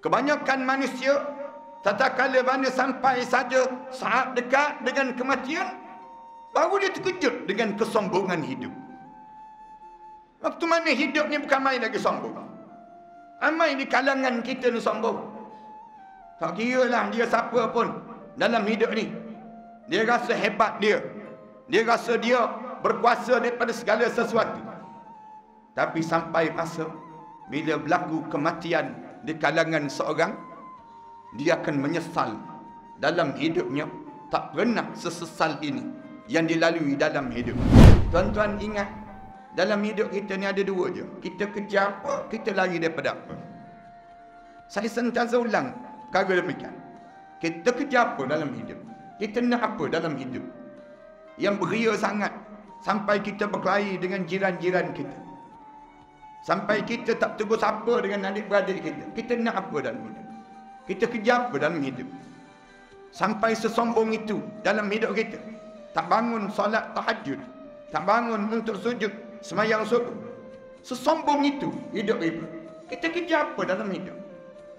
Kebanyakan manusia tatkala mana sampai saja saat dekat dengan kematian, baru dia terkejut dengan kesombongan hidup. Waktu mana hidup ni bukan main lagi sombong. Ramai di kalangan kita ni sombong. Tak kira lah dia siapa pun dalam hidup ni. Dia rasa hebat dia. Dia rasa dia berkuasa daripada segala sesuatu. Tapi sampai masa bila berlaku kematian di kalangan seorang, dia akan menyesal dalam hidupnya. Tak pernah sesesal ini yang dilalui dalam hidup. Tuan-tuan ingat, dalam hidup kita ni ada dua je. Kita kejar apa, kita lari daripada apa. Saya sentiasa ulang perkara demikian. Kita kejar apa dalam hidup, kita nak apa dalam hidup. Yang beria sangat sampai kita berkelahi dengan jiran-jiran kita, sampai kita tak tegur sapa dengan adik-beradik kita. Kita nak apa dalam hidup, kita kejar apa dalam hidup. Sampai sesombong itu dalam hidup kita. Tak bangun solat tahajud, tak bangun untuk sujud sembahyang subuh. Sesombong itu hidup kita. Kita kejar apa dalam hidup,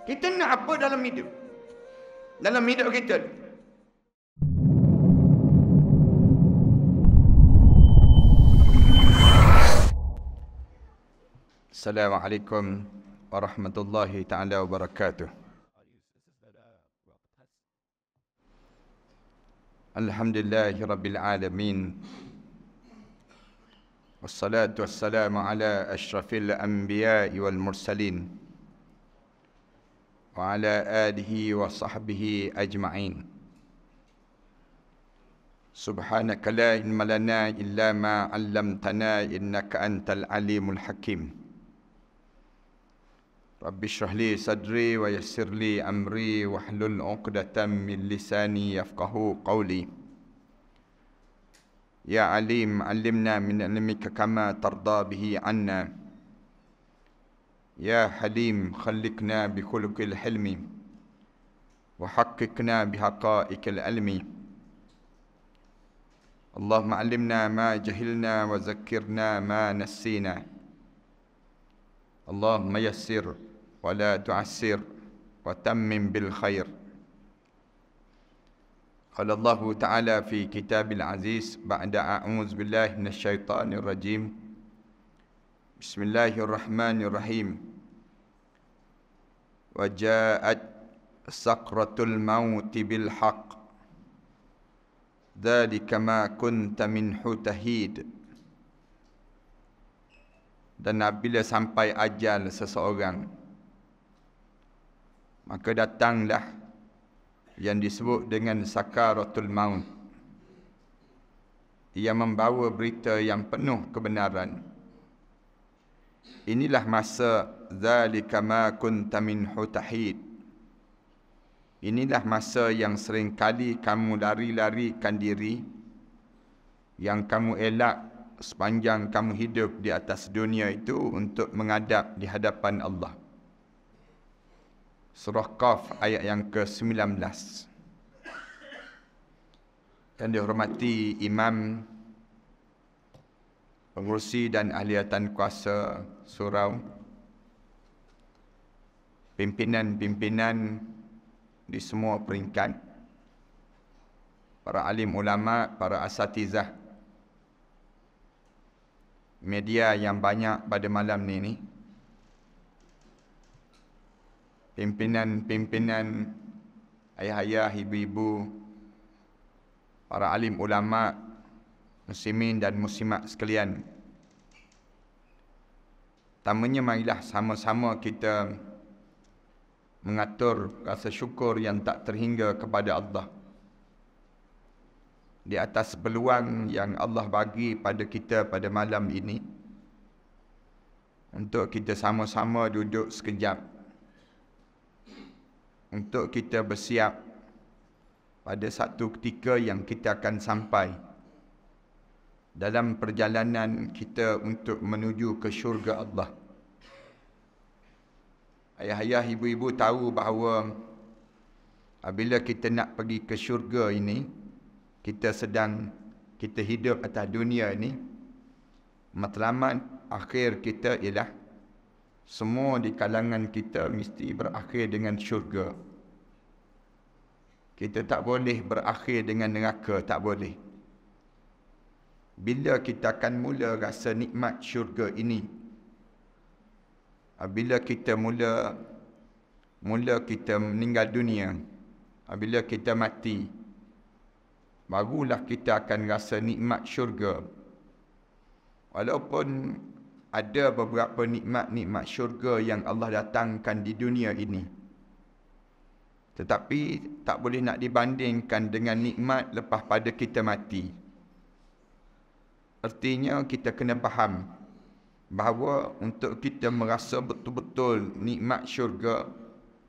kita nak apa dalam hidup. Dalam hidup kita, Assalamualaikum warahmatullahi ta'ala wabarakatuh. Alhamdulillahi rabbil alamin. Wassalatu wassalamu ala ashrafil anbiya'i wal mursalin wa ala alihi wa sahbihi ajma'in. Subhanaka la ilma lana illa ma 'allamtana innaka antal alimul hakim. Rabbi shrah li sadri wa yassir li amri wahlul 'uqdatam min lisani yafqahu qawli. Ya alim, 'allimna min ilmika kama tarda bihi 'anna. Ya halim, khalliqna bi khuluqil hilmi wa haqqqiqna bi haqa'iqil ilmi. Allahumma 'allimna ma jahilna wa zakkirna ma nassina. Allahumma yassir wa la tu'assir wa tammim bil khair. Qala Allah Ta'ala fi kitabil aziz ba'da a'udzu billahi minasyaitonir rajim. Bismillahirrahmanirrahim. Wa ja'at sakratul mauti bil haqq. Dzalika ma kunta minhu tahid. Dan apabila sampai ajal seseorang, maka datanglah yang disebut dengan sakaratul maut. Ia membawa berita yang penuh kebenaran. Inilah masa zalika ma kunta minhu tahid. Inilah masa yang sering kali kamu lari-larikan diri, yang kamu elak sepanjang kamu hidup di atas dunia itu untuk menghadap di hadapan Allah. Surah Qaf ayat yang ke-19. Yang dihormati Imam, pengurusi dan ahliatan kuasa surau, pimpinan-pimpinan di semua peringkat, para alim ulama, para asatizah, media yang banyak pada malam ni, pimpinan-pimpinan, ayah-ayah, ibu-ibu, para alim ulama, muslimin dan muslimat sekalian. Pertamanya, marilah sama-sama kita mengatur rasa syukur yang tak terhingga kepada Allah di atas peluang yang Allah bagi pada kita pada malam ini, untuk kita sama-sama duduk sekejap, untuk kita bersiap pada satu ketika yang kita akan sampai dalam perjalanan kita untuk menuju ke syurga Allah. Ayah-ayah, ibu-ibu tahu bahawa apabila kita nak pergi ke syurga ini, kita hidup atas dunia ini, matlamat akhir kita ialah semua di kalangan kita mesti berakhir dengan syurga. Kita tak boleh berakhir dengan neraka, tak boleh. Bila kita akan mula rasa nikmat syurga ini? Bila kita mula kita meninggal dunia, bila kita mati, barulah kita akan rasa nikmat syurga. Walaupun ada beberapa nikmat-nikmat syurga yang Allah datangkan di dunia ini, tetapi tak boleh nak dibandingkan dengan nikmat lepas pada kita mati. Artinya kita kena faham bahawa untuk kita merasa betul-betul nikmat syurga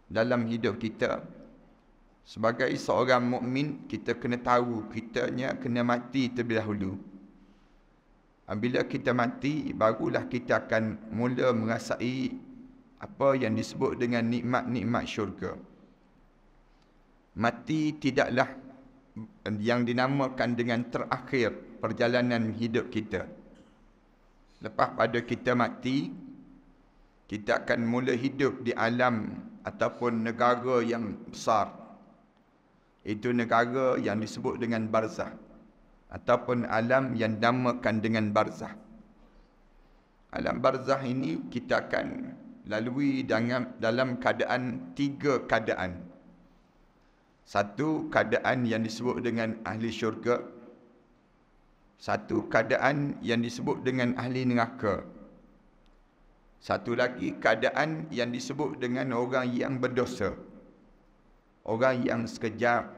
dalam hidup kita, sebagai seorang mukmin, kita kena tahu kitanya kena mati terlebih dahulu. Bila kita mati, barulah kita akan mula merasai apa yang disebut dengan nikmat-nikmat syurga. Mati tidaklah yang dinamakan dengan terakhir perjalanan hidup kita. Lepas pada kita mati, kita akan mula hidup di alam ataupun negara yang besar. Itu negara yang disebut dengan barzah, ataupun alam yang dinamakan dengan barzah. Alam barzah ini kita akan lalui dalam keadaan 3 keadaan. Satu keadaan yang disebut dengan ahli syurga, satu keadaan yang disebut dengan ahli neraka, satu lagi keadaan yang disebut dengan orang yang berdosa, orang yang sekejap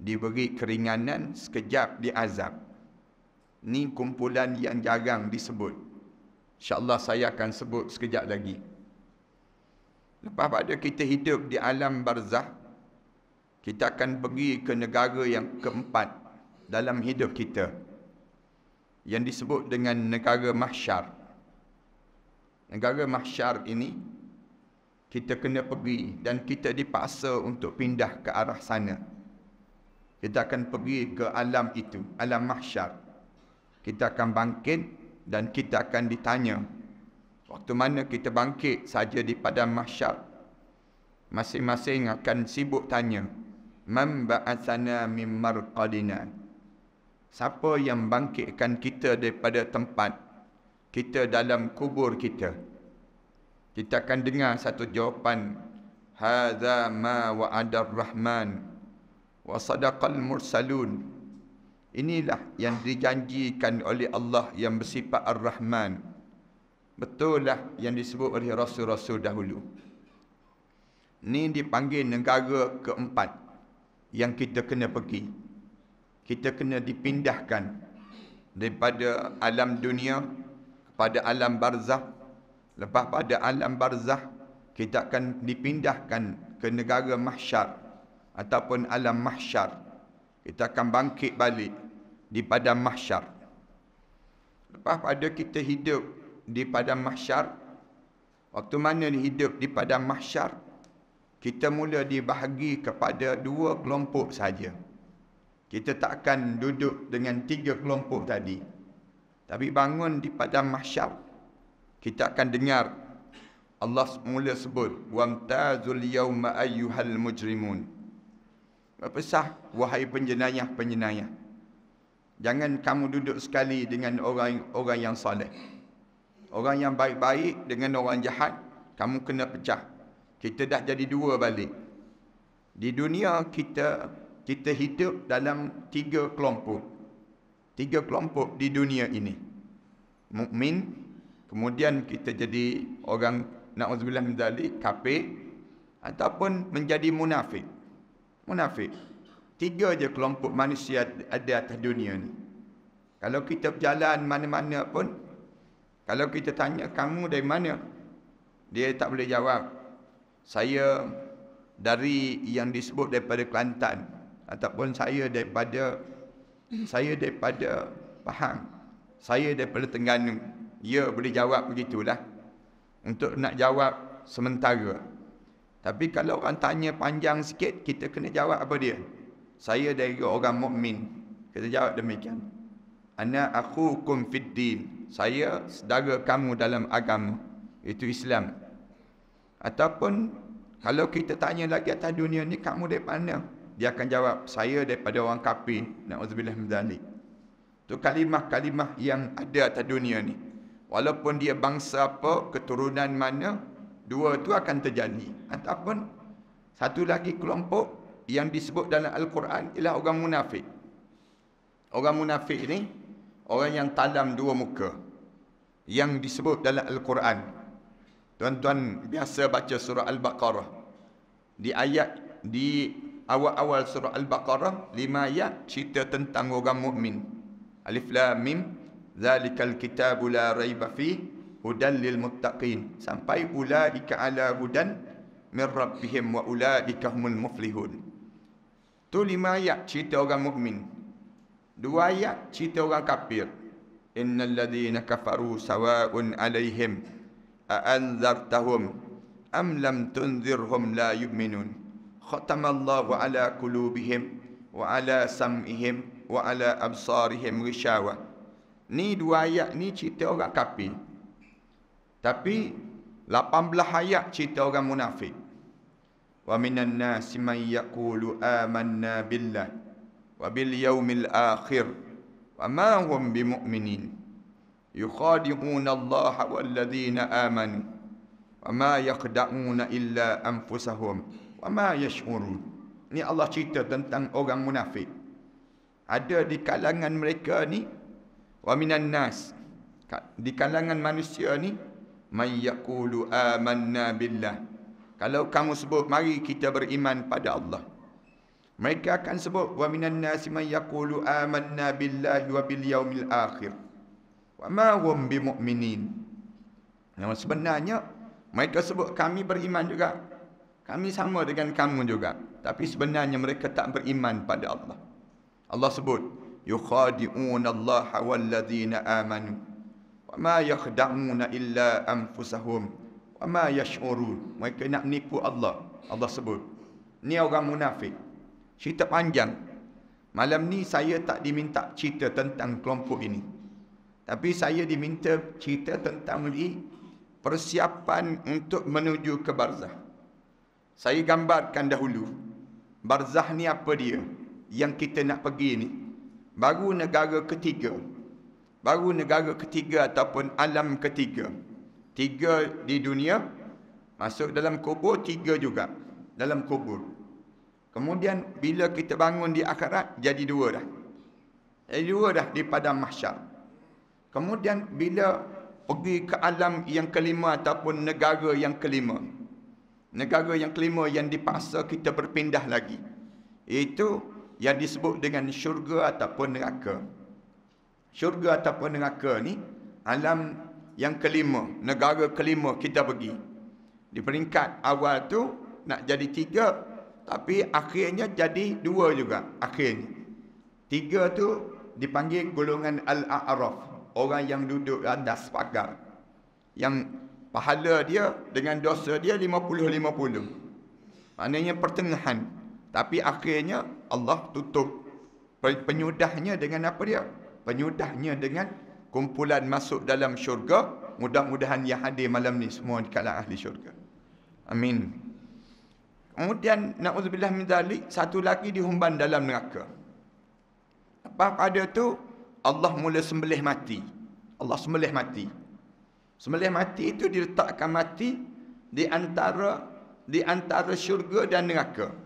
diberi keringanan, sekejap diazab. Ni kumpulan yang jarang disebut. InsyaAllah saya akan sebut sekejap lagi. Lepas pada kita hidup di alam barzah, kita akan pergi ke negara yang keempat dalam hidup kita, yang disebut dengan negara mahsyar. Negara mahsyar ini kita kena pergi dan kita dipaksa untuk pindah ke arah sana. Kita akan pergi ke alam itu, alam mahsyar. Kita akan bangkit dan kita akan ditanya. Waktu mana kita bangkit saja di padang mahsyar, masing-masing akan sibuk tanya, man ba'atsana min marqadina. Siapa yang bangkitkan kita daripada tempat kita dalam kubur kita? Kita akan dengar satu jawapan, hadza ma wa'ada ar-rahman wa sadaqal mursalun. Inilah yang dijanjikan oleh Allah yang bersifat Ar-Rahman. Betullah yang disebut oleh Rasul-Rasul dahulu. Ini dipanggil negara keempat yang kita kena pergi. Kita kena dipindahkan daripada alam dunia kepada alam barzah. Lepas pada alam barzah, kita akan dipindahkan ke negara mahsyar ataupun alam mahsyar. Kita akan bangkit balik di padang mahsyar. Lepas pada kita hidup di padang mahsyar, waktu mana hidup di padang mahsyar, kita mula dibahagi kepada 2 kelompok saja. Kita tak akan duduk dengan 3 kelompok tadi. Tapi bangun di padang mahsyar, kita akan dengar Allah mula sebut, wamtazul yawma ayyuhal mujrimun. Berpesah, wahai penjenayah-penjenayah, jangan kamu duduk sekali dengan orang yang soleh. Orang yang baik-baik dengan orang jahat, kamu kena pecah. Kita dah jadi 2 balik. Di dunia kita hidup dalam 3 kelompok. 3 kelompok di dunia ini. Mukmin, kemudian kita jadi orang, na'udzubillah min dzalik, kafir, ataupun menjadi munafik. Munafik. 3 je kelompok manusia ada atas dunia ni. Kalau kita berjalan mana-mana pun, kalau kita tanya, kamu dari mana? Dia tak boleh jawab. Saya dari yang disebut daripada Kelantan, ataupun saya daripada Pahang, saya daripada Terengganu. Ya, boleh jawab begitulah. Untuk nak jawab sementara. Tapi kalau orang tanya panjang sikit, kita kena jawab apa dia? Saya dari orang mukmin. Kita jawab demikian. Ana akhukum fid din. Saya saudara kamu dalam agama. Itu Islam. Ataupun kalau kita tanya lagi atas dunia ni, kamu dari mana? Dia akan jawab, saya daripada orang kafir. Na'udzubillah min dzalik. Itu kalimah-kalimah yang ada atas dunia ni. Walaupun dia bangsa apa, keturunan mana, dua tu akan terjadi. Ataupun satu lagi kelompok yang disebut dalam Al-Quran ialah orang munafik. Orang munafik ni orang yang talam dua muka, yang disebut dalam Al-Quran. Tuan-tuan biasa baca surah Al-Baqarah. Di awal-awal surah Al-Baqarah, 5 ayat cerita tentang orang mukmin. Alif Lam Mim, zalikal kitabu la raiba fi hudan lil muttaqin, sampai ulaika ala hudan min rabbihim wa ulaika humul muflihun. Tu 5 ayat cerita orang mukmin. 2 ayat cerita orang kafir. Innal ladzina kafaru sawa'un 'alaihim a'anzartahum am lam tunzirhum la yu'minun. Khatamallahu ala qulubihim wa ala sam'ihim wa ala absarihim ghishawa. Ni 2 ayat ni cerita orang kafir. Tapi 18 ayat cerita orang munafik. Wa minan nasi man yaqulu amanna billah wa bil yaumil akhir wa ma hum bimu'minin. Yukhadi'una Allah wal ladzina amanu wa ma yakhda'una illa anfusahum wa ma yash'urun. Ni Allah cerita tentang orang munafik. Ada di kalangan mereka ni, wa minan nas, di kalangan manusia ni, man yaqulu amanna billah. Kalau kamu sebut mari kita beriman pada Allah, mereka akan sebut wa minan nas man yaqulu amanna billahi wa bil yaumil akhir wa ma hum bimu'minin. Yang sebenarnya mereka sebut kami beriman juga, kami sama dengan kamu juga, tapi sebenarnya mereka tak beriman pada Allah. Allah sebut yukhadi'una Allah wal ladzina amanu wa ma yakhda'una illa anfusahum wa ma yash'urun. Mereka nak menipu Allah. Allah sebut ni orang munafik. Cerita panjang. Malam ni saya tak diminta cerita tentang kelompok ini, tapi saya diminta cerita tentang persiapan untuk menuju ke barzah. Saya gambarkan dahulu, barzah ni apa dia yang kita nak pergi ni. Baru negara ketiga. Baru negara ketiga ataupun alam ketiga. 3 di dunia, masuk dalam kubur, 3 juga dalam kubur. Kemudian bila kita bangun di akhirat, jadi 2 dah. Jadi 2 dah di padang mahsyar. Kemudian bila pergi ke alam yang kelima ataupun negara yang kelima. Negara yang kelima yang dipaksa kita berpindah lagi, itu yang disebut dengan syurga ataupun neraka. Syurga ataupun neraka ni alam yang kelima, negara kelima kita pergi. Di peringkat awal tu nak jadi 3, tapi akhirnya jadi 2 juga akhirnya. 3 tu dipanggil golongan Al-A'raf, orang yang duduk atas pagar, yang pahala dia dengan dosa dia 50-50. Maknanya pertengahan. Tapi akhirnya Allah tutup penyudahnya dengan apa dia? Penyudahnya dengan kumpulan masuk dalam syurga. Mudah-mudahan yang hadir malam ni semua di kalangan ahli syurga. Amin. Kemudian na'udzubillah min dzalik, satu lagi dihumban dalam neraka. Apa pada tu Allah mula sembelih mati. Allah sembelih mati. Sembelih mati itu diletakkan mati di antara syurga dan neraka.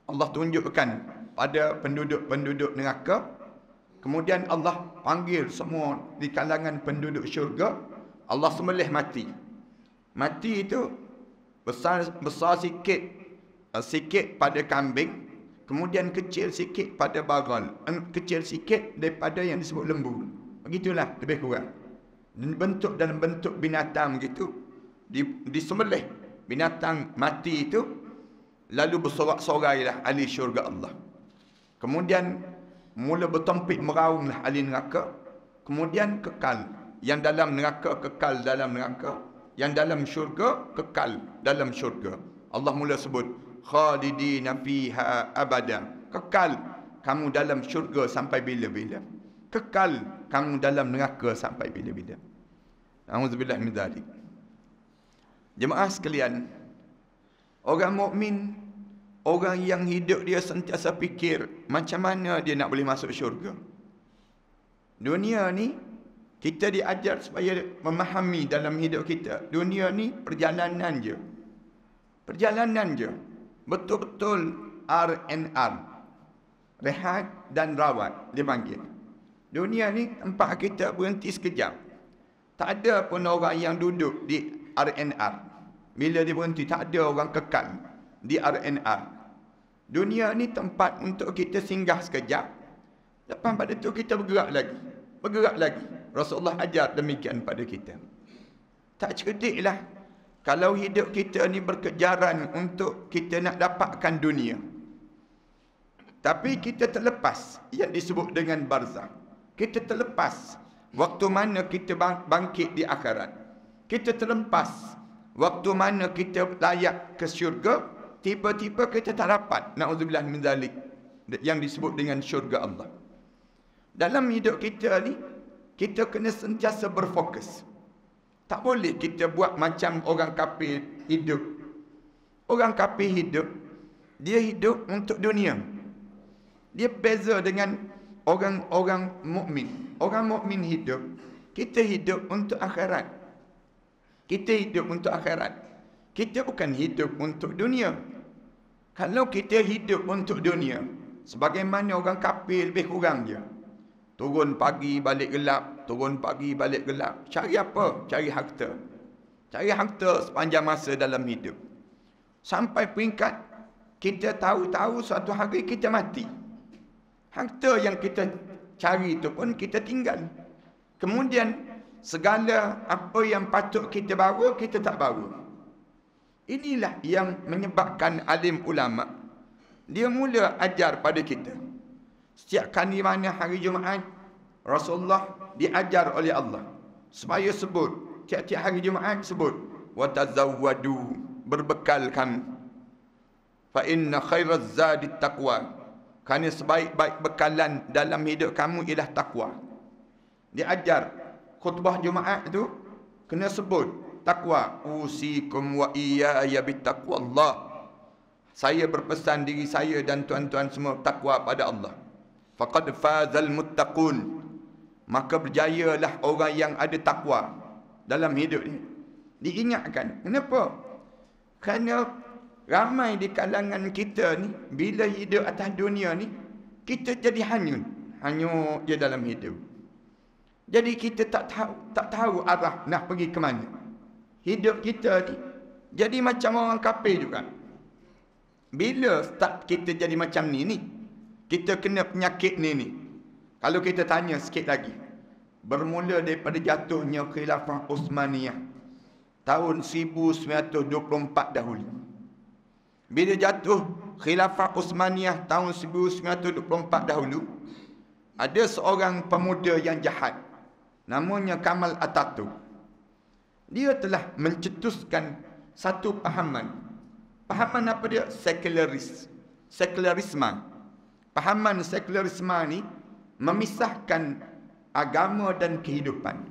Allah tunjukkan pada penduduk-penduduk neraka. Kemudian Allah panggil semua di kalangan penduduk syurga. Allah sembelih mati. Mati itu besar sikit pada kambing. Kemudian kecil sikit pada bagal. Kecil sikit daripada yang disebut lembu. Begitulah lebih kurang. Bentuk dalam bentuk binatang begitu. Disembelih binatang mati itu. Lalu bersorak-sorailah ahli syurga Allah. Kemudian mula bertompik meraunglah ahli neraka. Kemudian kekal. Yang dalam neraka kekal dalam neraka. Yang dalam syurga kekal dalam syurga. Allah mula sebut khalidina fiha abada. Kekal kamu dalam syurga sampai bila-bila. Kekal kamu dalam neraka sampai bila-bila. Auzubillah min dzalik. Jemaah sekalian, Orang mukmin, orang yang hidup dia sentiasa fikir macam mana dia nak boleh masuk syurga. Dunia ni kita diajar supaya memahami dalam hidup kita. Dunia ni perjalanan je. Perjalanan je. Betul-betul R&R. Rehat dan rawat dia panggil. Dunia ni tempat kita berhenti sekejap. Tak ada pun orang yang duduk di R&R. Bila dia berhenti, tak ada orang kekal di R&R. Dunia ni tempat untuk kita singgah sekejap. Lepas pada tu kita bergerak lagi. Bergerak lagi. Rasulullah ajar demikian pada kita. Tak cerdiklah kalau hidup kita ni berkejaran untuk kita nak dapatkan dunia. Tapi kita terlepas yang disebut dengan barzakh. Kita terlepas waktu mana kita bangkit di akhirat. Kita terlepas waktu mana kita layak ke syurga, tiba-tiba kita tak dapat. Na'udzubillah min zalik. Yang disebut dengan syurga Allah. Dalam hidup kita ni, kita kena sentiasa berfokus. Tak boleh kita buat macam orang kafir hidup. Orang kafir hidup, dia hidup untuk dunia. Dia beza dengan orang-orang mukmin. Orang mukmin hidup, kita hidup untuk akhirat. Kita hidup untuk akhirat. Kita bukan hidup untuk dunia. Kalau kita hidup untuk dunia, sebagaimana orang kafir lebih kurang je. Turun pagi balik gelap, turun pagi balik gelap. Cari apa? Cari harta. Cari harta sepanjang masa dalam hidup. Sampai peringkat kita tahu-tahu suatu hari kita mati. Harta yang kita cari itu pun kita tinggal. Kemudian segala apa yang patut kita bawa, kita tak bawa. Inilah yang menyebabkan alim ulama. Dia mula ajar pada kita. Setiap kali mana hari Jumaat, Rasulullah diajar oleh Allah supaya sebut, tiap-tiap hari Jumaat sebut, watazawwadu, berbekal kamu. Fa inna khairaz zadi taqwa. Kerana sebaik-baik bekalan dalam hidup kamu ialah takwa. Diajar khutbah Jumaat tu kena sebut takwa. Usikum wa iyaya bittaqwallah. Saya berpesan diri saya dan tuan-tuan semua takwa pada Allah. Faqad fazal muttaqun. Maka berjayalah orang yang ada takwa dalam hidup ni. Diingatkan. Kenapa? Kerana ramai di kalangan kita ni, bila hidup atas dunia ni, kita jadi hanyut. Hanyut je dalam hidup. Jadi kita tak tahu arah nak pergi ke mana. Hidup kita ni jadi macam orang kafir juga. Bila start kita jadi macam ni, kita kena penyakit ni. Kalau kita tanya sikit lagi. Bermula daripada jatuhnya Khilafah Uthmaniyah. Tahun 1924 dahulu. Bila jatuh Khilafah Uthmaniyah tahun 1924 dahulu, ada seorang pemuda yang jahat. Namanya Kamal Atatürk. Dia telah mencetuskan satu pahaman. Pahaman apa dia? Sekularisme. Pahaman sekularisme ni memisahkan agama dan kehidupan.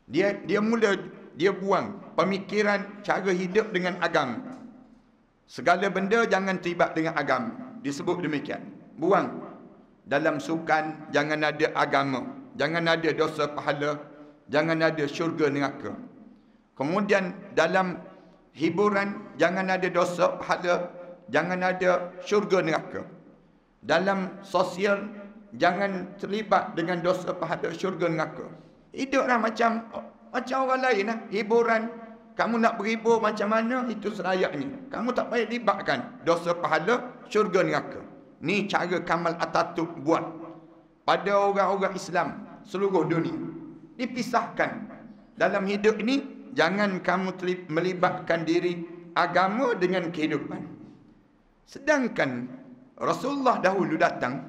Dia buang pemikiran cara hidup dengan agama. Segala benda jangan terlibat dengan agama. Disebut demikian. Buang. Dalam sukan jangan ada agama. Jangan ada dosa pahala. Jangan ada syurga neraka. Kemudian dalam hiburan jangan ada dosa pahala. Jangan ada syurga neraka. Dalam sosial jangan terlibat dengan dosa pahala syurga neraka. Hiduplah macam orang lain lah. Hiburan. Kamu nak berhibur macam mana, itu selayaknya. Kamu tak payah libatkan dosa pahala syurga neraka. Ni cara Kamal Atatürk buat pada orang-orang Islam seluruh dunia. Dipisahkan. Dalam hidup ini jangan kamu melibatkan diri agama dengan kehidupan. Sedangkan Rasulullah datang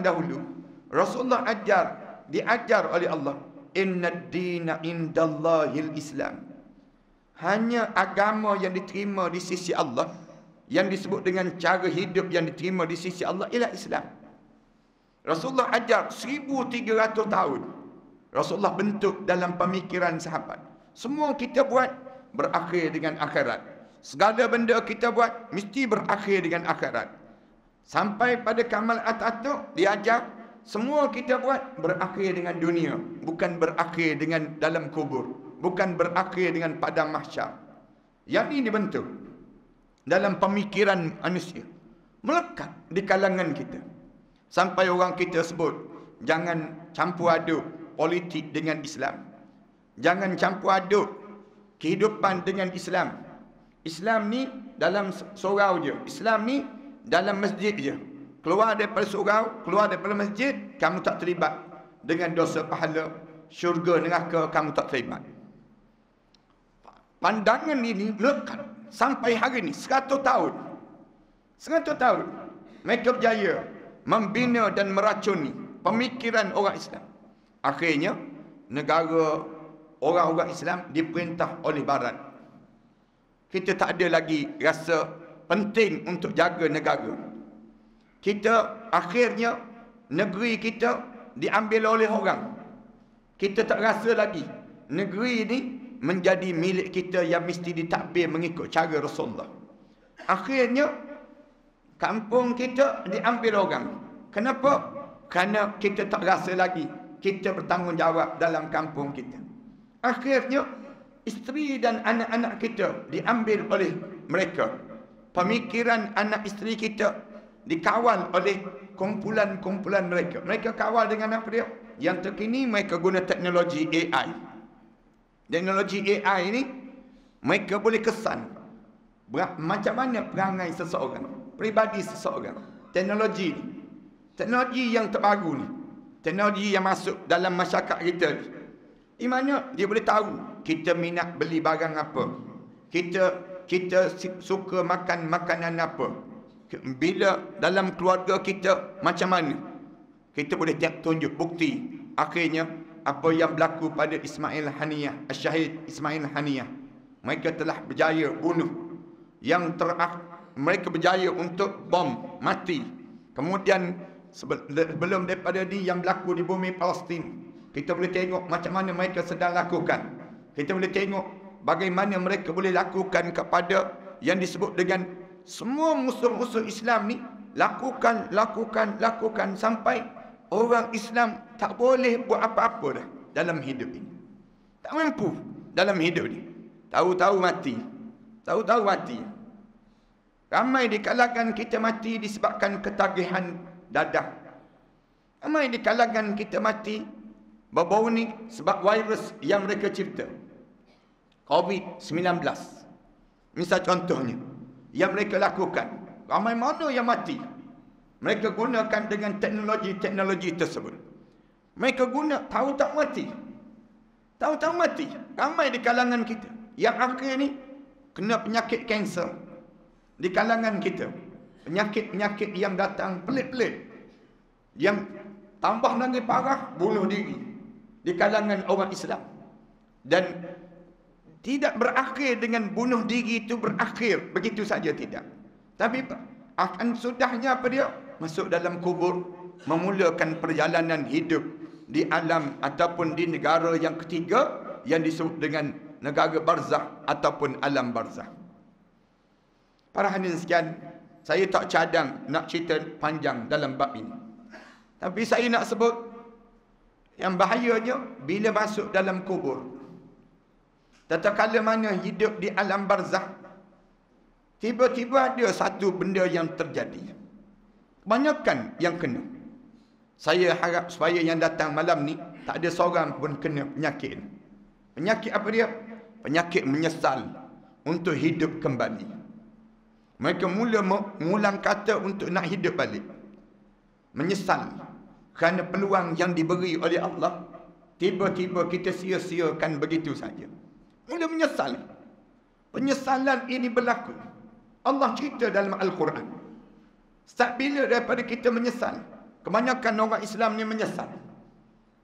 dahulu. Rasulullah diajar oleh Allah. Inna ad-dina indallahil Islam. Hanya agama yang diterima di sisi Allah, yang disebut dengan cara hidup yang diterima di sisi Allah, ialah Islam. Rasulullah ajar 1300 tahun. Rasulullah bentuk dalam pemikiran sahabat. Semua kita buat berakhir dengan akhirat. Segala benda kita buat mesti berakhir dengan akhirat. Sampai pada Kamal Atatürk diajar semua kita buat berakhir dengan dunia, bukan berakhir dengan dalam kubur, bukan berakhir dengan padang mahsyar. Yang ini dibentuk dalam pemikiran manusia, melekat di kalangan kita. Sampai orang kita sebut, jangan campur aduk politik dengan Islam. Jangan campur aduk kehidupan dengan Islam. Islam ni dalam surau je. Islam ni dalam masjid je. Keluar daripada surau, keluar daripada masjid, kamu tak terlibat dengan dosa pahala, syurga, neraka, kamu tak terlibat. Pandangan ini melekat sampai hari ini, 100 tahun. 100 tahun. Mereka berjaya membina dan meracuni pemikiran orang Islam. Akhirnya, negara orang-orang Islam diperintah oleh Barat. Kita tak ada lagi rasa penting untuk jaga negara. Kita akhirnya negeri kita diambil oleh orang. Kita tak rasa lagi negeri ini menjadi milik kita yang mesti ditadbir mengikut cara Rasulullah. Akhirnya kampung kita diambil orang. Kenapa? Kerana kita tak rasa lagi kita bertanggungjawab dalam kampung kita. Akhirnya isteri dan anak-anak kita diambil oleh mereka. Pemikiran anak isteri kita dikawal oleh kumpulan-kumpulan mereka. Mereka kawal dengan apa dia? Yang terkini mereka guna teknologi AI. Teknologi AI ini mereka boleh kesan macam mana perangai seseorang, peribadi seseorang. Teknologi ni, teknologi yang terbaru ni, teknologi yang masuk dalam masyarakat kita ni, di mana dia boleh tahu kita minat beli barang apa, kita suka makan makanan apa, bila dalam keluarga kita macam mana, kita boleh tunjuk bukti. Akhirnya apa yang berlaku pada Ismail Haniyah, Syahid Ismail Haniyah, mereka telah berjaya bunuh. Yang mereka berjaya untuk bom mati. Kemudian sebelum daripada ni yang berlaku di bumi Palestin, kita boleh tengok macam mana mereka sedang lakukan. Kita boleh tengok bagaimana mereka boleh lakukan kepada yang disebut dengan semua musuh-musuh Islam ni, lakukan sampai orang Islam tak boleh buat apa-apa dah dalam hidup ini. Tak mampu dalam hidup ni. Tahu-tahu mati. Tahu-tahu mati. Ramai di kalangan kita mati disebabkan ketagihan dadah. Ramai di kalangan kita mati bau-bau ni sebab virus yang mereka cipta. COVID-19. Misal contohnya, yang mereka lakukan. Ramai mana yang mati? Mereka gunakan dengan teknologi-teknologi tersebut. Mereka guna tahu tak mati. Tahu-tahu mati. Ramai di kalangan kita. Yang akhir ni kena penyakit kanser. Di kalangan kita. Penyakit-penyakit yang datang pelik-pelik. Yang tambah lagi parah, bunuh diri. Di kalangan orang Islam. Dan tidak berakhir dengan bunuh diri itu berakhir begitu saja, tidak. Tapi akan sudahnya apa dia? Masuk dalam kubur, memulakan perjalanan hidup di alam ataupun di negara yang ketiga yang disebut dengan negara barzakh ataupun alam barzakh. Para hadirin sekalian, saya tak cadang nak cerita panjang dalam bab ini. Tapi saya nak sebut yang bahayanya bila masuk dalam kubur. Tatkala mana hidup di alam barzakh, tiba-tiba ada satu benda yang terjadi. Kebanyakan yang kena. Saya harap supaya yang datang malam ni tak ada seorang pun kena penyakit. Penyakit apa dia? Penyakit menyesal untuk hidup kembali. Mereka mula mengulang kata untuk nak hidup balik. Menyesal kerana peluang yang diberi oleh Allah tiba-tiba kita sia-siakan begitu saja. Mula menyesal. Penyesalan ini berlaku. Allah cerita dalam Al-Quran. Start bila daripada kita menyesal? Kebanyakan orang Islam ni menyesal.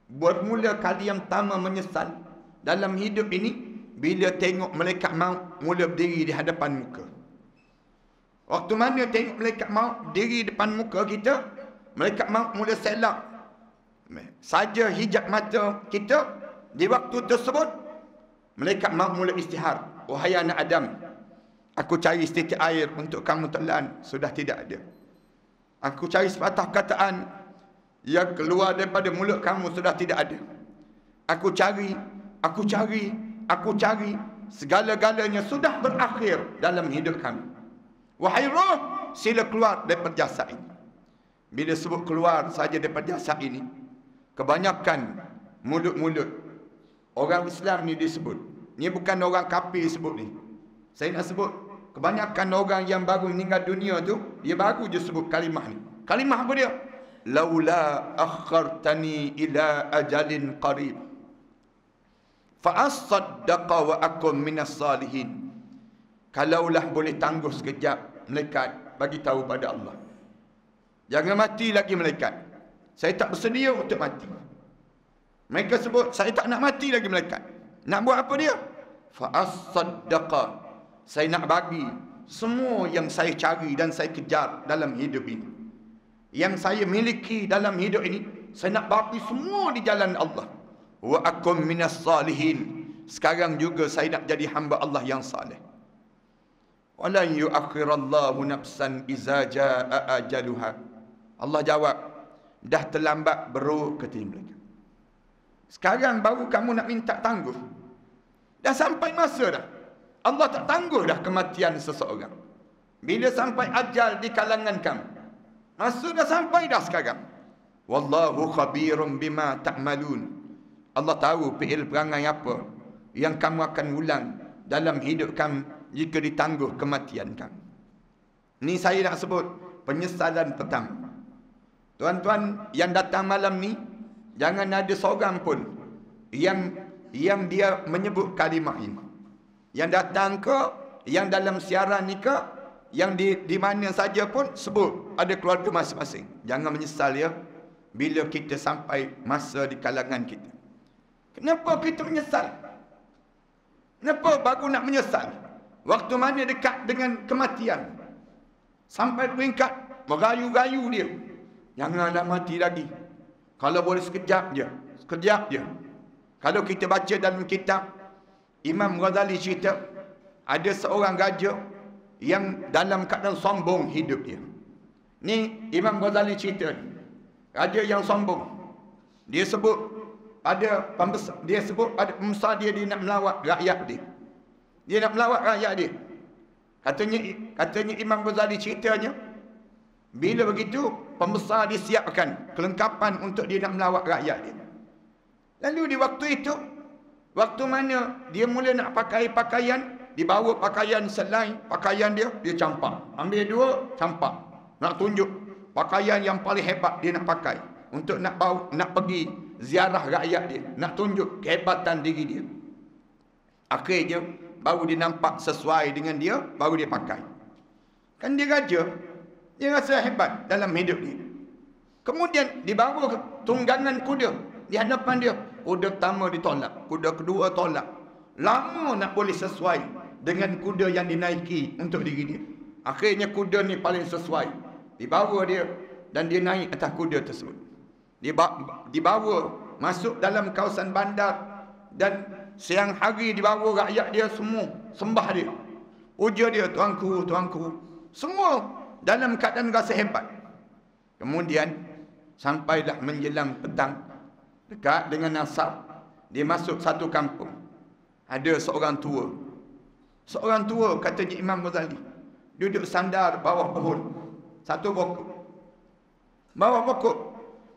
Bermula kali yang pertama menyesal dalam hidup ini bila tengok malaikat maut mula berdiri di hadapan muka. Waktu mana tengok malaikat maut diri depan muka kita, malaikat maut mula selak saja hijab mata kita. Di waktu tersebut malaikat maut mula istihar. Wahai anak Adam, Aku cari setitik air untuk kamu telan, sudah tidak ada. Aku cari sepatah kataan yang keluar daripada mulut kamu, sudah tidak ada. Aku cari, segala-galanya sudah berakhir dalam hidup kami. Wahai roh, sila keluar daripada jasad ini. Bila sebut keluar saja daripada jasad ini, kebanyakan mulut-mulut orang Islam ni disebut. Ni bukan orang kafir sebut ni. Saya nak sebut, kebanyakan orang yang baru meninggal dunia tu, dia baru je sebut kalimah ni. Kalimah apa dia? Laula akhartani ila ajalin qarib fa asaddaqa wa akum minas salihin. Kalaulah boleh tangguh sekejap, malaikat bagi tahu pada Allah, jangan mati lagi malaikat. Saya tak bersedia untuk mati. Mereka sebut, saya tak nak mati lagi malaikat. Nak buat apa dia? Fa asaddaqa, saya nak bagi semua yang saya cari dan saya kejar dalam hidup ini, yang saya miliki dalam hidup ini, saya nak bagi semua di jalan Allah. Wa akum minas salihin, sekarang juga saya nak jadi hamba Allah yang saleh. Walan yuakhirallahu nafsan iza jaa ajaluha. Allah jawab, dah terlambat bro, kata mereka. Sekarang baru kamu nak minta tangguh. Dah sampai masa dah. Allah tak tangguh dah kematian seseorang. Bila sampai ajal di kalangan kamu, masa dah sampai dah sekarang. Wallahu khabirum bima ta'malun. Allah tahu fi'il perangai apa yang kamu akan ulang dalam hidup kamu jika ditangguh kematian kamu. Ni saya nak sebut penyesalan pertama. Tuan-tuan yang datang malam ni, jangan ada seorang pun yang dia menyebut kalimah ini. Yang datang ke, yang dalam siaran ni ke, yang di mana saja pun sebut ada keluarga masing-masing. Jangan menyesal ya bila kita sampai masa di kalangan kita. Kenapa kita menyesal? Kenapa baru nak menyesal? Waktu mana dekat dengan kematian, sampai peringkat merayu-rayu dia, janganlah mati lagi. Kalau boleh sekejap je, sekejap je. Kalau kita baca dalam kitab, Imam Ghazali cerita, ada seorang raja yang dalam keadaan sombong hidup dia. Ni Imam Ghazali cerita, raja yang sombong. Dia sebut ada pembesar dia nak melawat rakyat dia. Dia nak melawat rakyat dia. Katanya Imam Ghazali ceritanya, bila begitu pembesar disiapkan kelengkapan untuk dia nak melawat rakyat dia. Lalu di waktu itu, waktu mana dia mula nak pakai pakaian, dibawa pakaian selain pakaian dia, dia campak. Ambil dua, campak. Nak tunjuk pakaian yang paling hebat dia nak pakai untuk nak pergi ziarah rakyat dia, nak tunjuk kehebatan diri dia. Akhirnya baru dia nampak sesuai dengan dia, baru dia pakai. Kan dia raja, dia rasa hebat dalam hidup dia. Kemudian dibawa ke tunggangan kuda di hadapan dia. Kuda pertama ditolak, kuda kedua tolak. Lama nak boleh sesuai dengan kuda yang dinaiki untuk diri dia. Akhirnya kuda ni paling sesuai. Dibawa dia dan dia naik atas kuda tersebut. Dibawa masuk dalam kawasan bandar dan siang hari dibawa rakyat dia semua sembah dia. Puja dia, tuanku, tuanku. Semua dalam keadaan rasa hebat. Kemudian sampailah menjelang petang, dekat dengan asar, dia masuk satu kampung. Ada seorang tua. Seorang tua, katanya Imam Ghazali, duduk sandar bawah pohon. Satu pokok. Bawah pokok.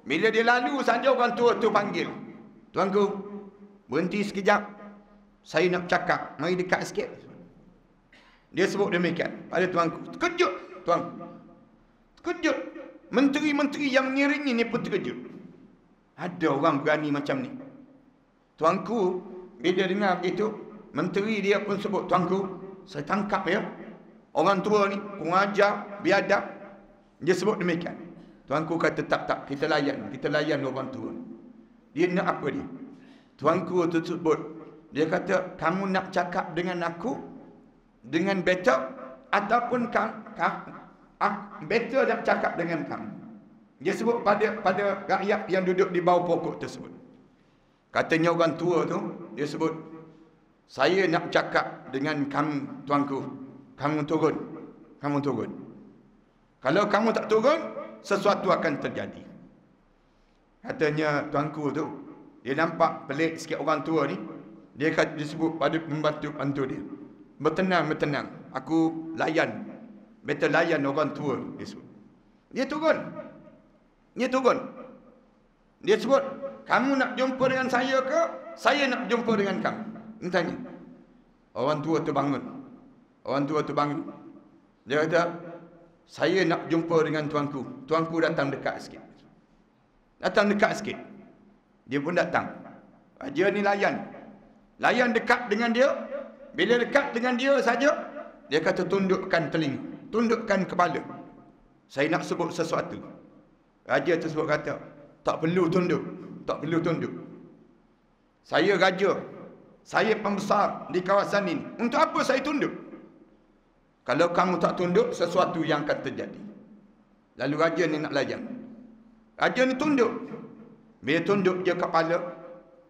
Bila dia lalu saja, orang tua tu panggil, tuanku, berhenti sekejap. Saya nak cakap, mari dekat sikit. Dia sebut demikian pada tuanku. Terkejut tuanku. Terkejut. Menteri-menteri yang mengiringi ni pun terkejut. Ada orang berani macam ni. Tuanku, bila dengar begitu, menteri dia pun sebut, tuanku, saya tangkap ya, orang tua ni pengajar, biadab. Dia sebut demikian. Tuanku kata, tak, kita layan orang tua. Dia nak apa dia? Tuanku tu sebut, dia kata, kamu nak cakap dengan aku dengan better, ataupun better nak cakap dengan kamu. Dia sebut pada rakyat yang duduk di bawah pokok tersebut. Katanya orang tua tu, dia sebut, saya nak cakap dengan kamu, tuanku, kamu turun. Kamu turun. Kalau kamu tak turun, sesuatu akan terjadi. Katanya tuanku tu, dia nampak pelik sikit orang tua ni. Dia sebut pada pembantu dia. Bertenang. Aku layan. Better layan orang tua. Dia sebut. Dia turun. Dia sebut, kamu nak jumpa dengan saya ke? Saya nak jumpa dengan kamu. Dia tanya. Orang tua tu bangun. Dia kata, saya nak jumpa dengan tuanku. Tuanku datang dekat sikit. Dia pun datang. Dia ni layan dekat dengan dia. Bila dekat dengan dia saja, dia kata tundukkan telinga, tundukkan kepala. Saya nak sebut sesuatu. Raja tersebut kata, tak perlu tunduk. Saya raja. Saya pembesar di kawasan ini. Untuk apa saya tunduk? Kalau kamu tak tunduk, sesuatu yang akan terjadi. Lalu raja ni nak layan. Raja ni tunduk. Bila tunduk dia kepala,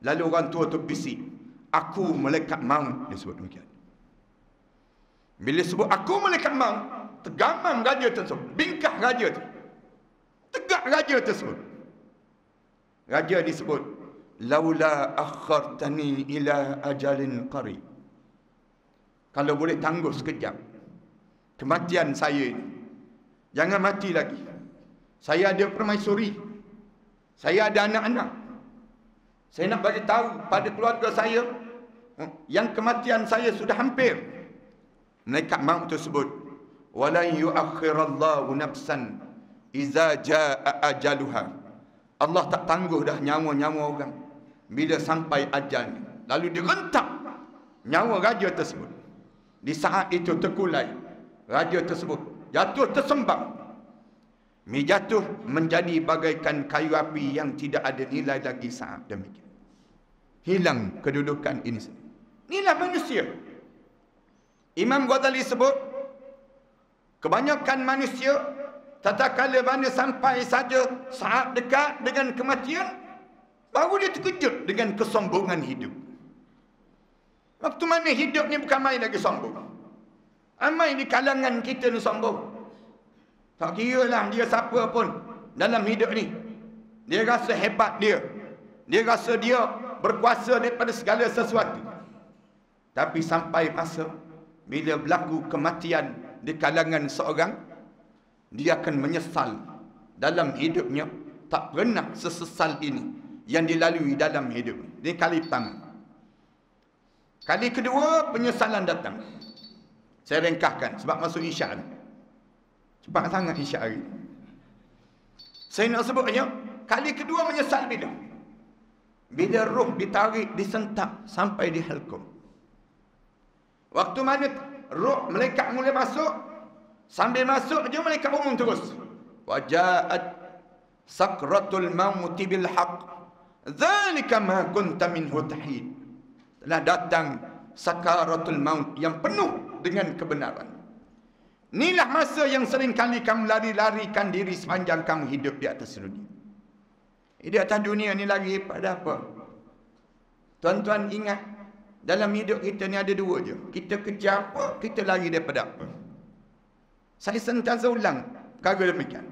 lalu orang tua tu bisik, aku malaikat maut. Dia sebut demikian. Bila sebut aku malaikat maut, tergamam raja tersebut, bingkah raja tu, tegak raja tersebut. Raja disebut, laula akhartani ila ajalin qarib. Kalau boleh tangguh sekejap kematian saya ini, jangan mati lagi. Saya ada permaisuri, saya ada anak-anak. Saya nak bagi tahu pada keluarga saya yang kematian saya sudah hampir. Malaikat maut tersebut, walan yuakhirallahu nafsan iza jaa ajaluha. Allah tak tangguh dah nyawa-nyawa orang bila sampai ajalnya. Lalu direntak nyawa raja tersebut. Di saat itu terkulai, raja tersebut jatuh tersembam. Jatuh menjadi bagaikan kayu api yang tidak ada nilai lagi saat demikian. Hilang kedudukan ini. Inilah manusia. Imam Ghazali sebut, kebanyakan manusia tatkala mana sampai saja saat dekat dengan kematian, baru dia terkejut dengan kesombongan hidup. Waktu mana hidup ni bukan main lagi sombong. Ramai di kalangan kita ni sombong. Tak kira lah dia siapa pun dalam hidup ni. Dia rasa hebat dia. Dia rasa dia berkuasa daripada segala sesuatu. Tapi sampai masa bila berlaku kematian di kalangan seorang, dia akan menyesal dalam hidupnya. Tak pernah sesesal ini yang dilalui dalam hidup. Ini kali pertama. Kali kedua, penyesalan datang. Saya ringkaskan sebab masuk isyak ni. Cepat sangat isyak hari. Saya nak sebutnya, kali kedua menyesal bila? Bila roh ditarik, disentak sampai di halqum. Waktu mana roh malaikat mula masuk, sambil masuk je malaikat umum terus. Wajaat sakratul mauti bil haqq. Dzalika ma kunta minhu tahid. Telah datang sakaratul maut yang penuh dengan kebenaran. Inilah masa yang sering kali kamu lari-larikan diri sepanjang kamu hidup di atas dunia. Di atas dunia ni lagi pada apa? Tuan-tuan ingat, dalam hidup kita ni ada dua je. Kita kejar apa, kita lari daripada apa. Saya sentiasa ulang perkara demikian.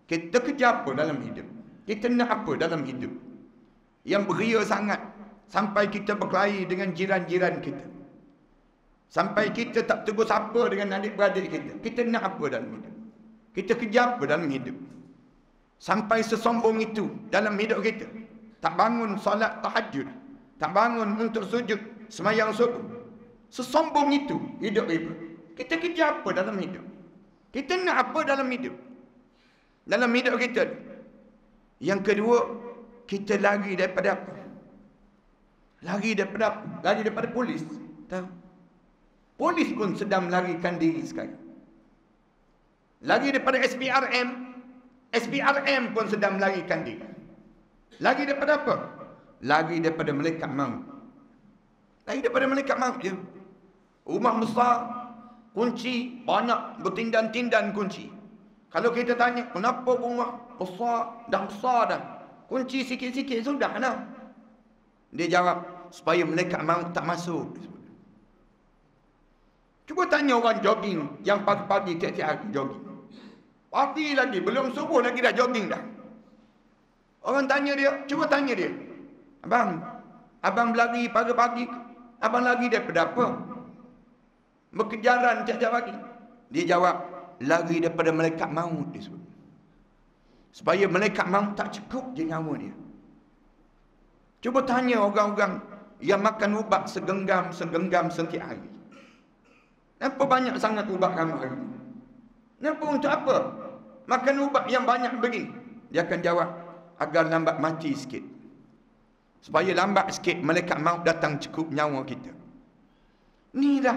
Kita kejar apa dalam hidup? Kita nak apa dalam hidup? Yang beria sangat sampai kita berkelahi dengan jiran-jiran kita. Sampai kita tak tegur sapa dengan adik-beradik kita. Kita nak apa dalam hidup? Kita kejar apa dalam hidup? Sampai sesombong itu dalam hidup kita. Tak bangun solat tahajud. Tak bangun untuk sujud sembahyang subuh. Sesombong itu hidup kita. Kita kejar apa dalam hidup? Kita nak apa dalam hidup? Dalam hidup kita. Yang kedua, kita lari daripada apa? Lari daripada apa? Lari daripada polis. Tahu? Polis pun sedang melarikan diri sekarang. Lagi daripada SPRM. SPRM pun sedang melarikan diri. Lagi daripada apa? Lagi daripada malaikat maut. Lagi daripada malaikat maut je. Rumah besar, kunci, banyak bertindan-tindan kunci. Kalau kita tanya, kenapa rumah besar dah, kunci sikit-sikit sudah lah. Dia jawab, supaya malaikat maut tak masuk. Cuba tanya orang jogging yang pagi-pagi tiap-tiap hari jogging. Pagi lagi, belum subuh lagi dah jogging dah. Orang tanya dia, cuba tanya dia. Abang berlari pagi-pagi, abang lari daripada apa? Berkejaran tiap-tiap pagi. Dia jawab, lari daripada malaikat maut dia sebut. Supaya malaikat maut tak cukup je nyawa dia. Cuba tanya orang-orang yang makan ubat segenggam setiap hari. Kenapa banyak sangat ubat kamu hari ini? Kenapa untuk apa? Makan ubat yang banyak begini. Dia akan jawab, agar lambat mati sikit. Supaya lambat sikit malaikat maut datang cukup nyawa kita. Inilah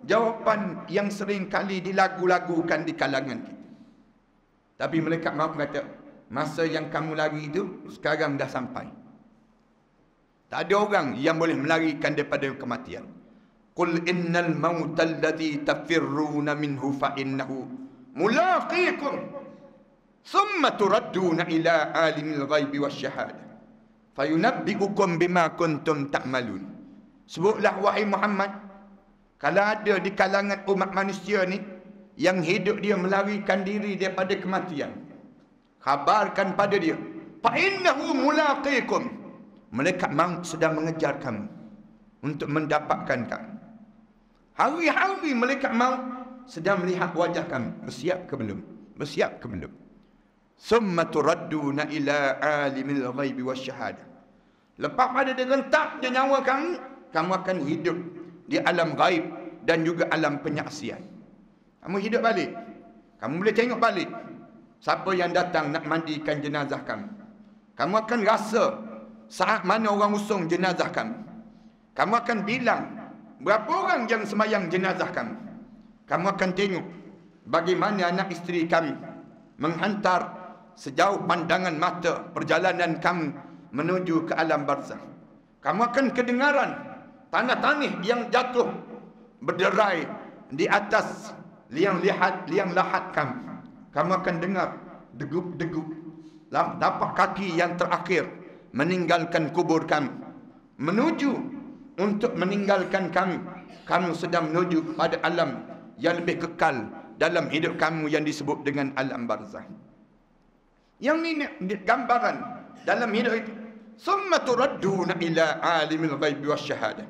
jawapan yang sering kali dilagu-lagukan di kalangan kita. Tapi malaikat maut kata, masa yang kamu lari itu sekarang dah sampai. Tak ada orang yang boleh melarikan daripada kematian. Qul innal mauta alladhi tafirruna minhu fa innahu mulaqikum thumma turadduna ila alimil ghaibi wasyahadah fayunabbi'ukum bima kuntum ta'malun. Sebutlah wahai Muhammad, kalau ada di kalangan umat manusia ni yang hidup dia melarikan diri daripada kematian, khabarkan pada dia, fa innahu mulaqikum, malaikat maut sedang mengejar kamu untuk mendapatkan kamu. Hari-hari malaikat maut sedang melihat wajah kamu. Bersiap ke belum? Bersiap ke belum? Summa turadduna ila alimil ghaibi wasyahadah. Lepas pada dia rentak je nyawa kamu, kamu akan hidup di alam ghaib dan juga alam penyaksian. Kamu hidup balik. Kamu boleh tengok balik siapa yang datang nak mandikan jenazah kamu. Kamu akan rasa saat mana orang usung jenazah kamu. Kamu akan bilang berapa orang yang semayang jenazah kamu. Kamu akan tengok bagaimana anak isteri kamu menghantar sejauh pandangan mata perjalanan kamu menuju ke alam barzakh. Kamu akan kedengaran tanah-tanah yang jatuh berderai di atas liang lahat kamu. Kamu akan dengar degup-degup tapak kaki yang terakhir meninggalkan kubur kamu, menuju untuk meninggalkan kamu. Kamu sedang menuju kepada alam yang lebih kekal dalam hidup kamu yang disebut dengan alam barzakh. Yang ini gambaran dalam hidup itu. Summa turadduna ila alimil ghaibi wasyahadah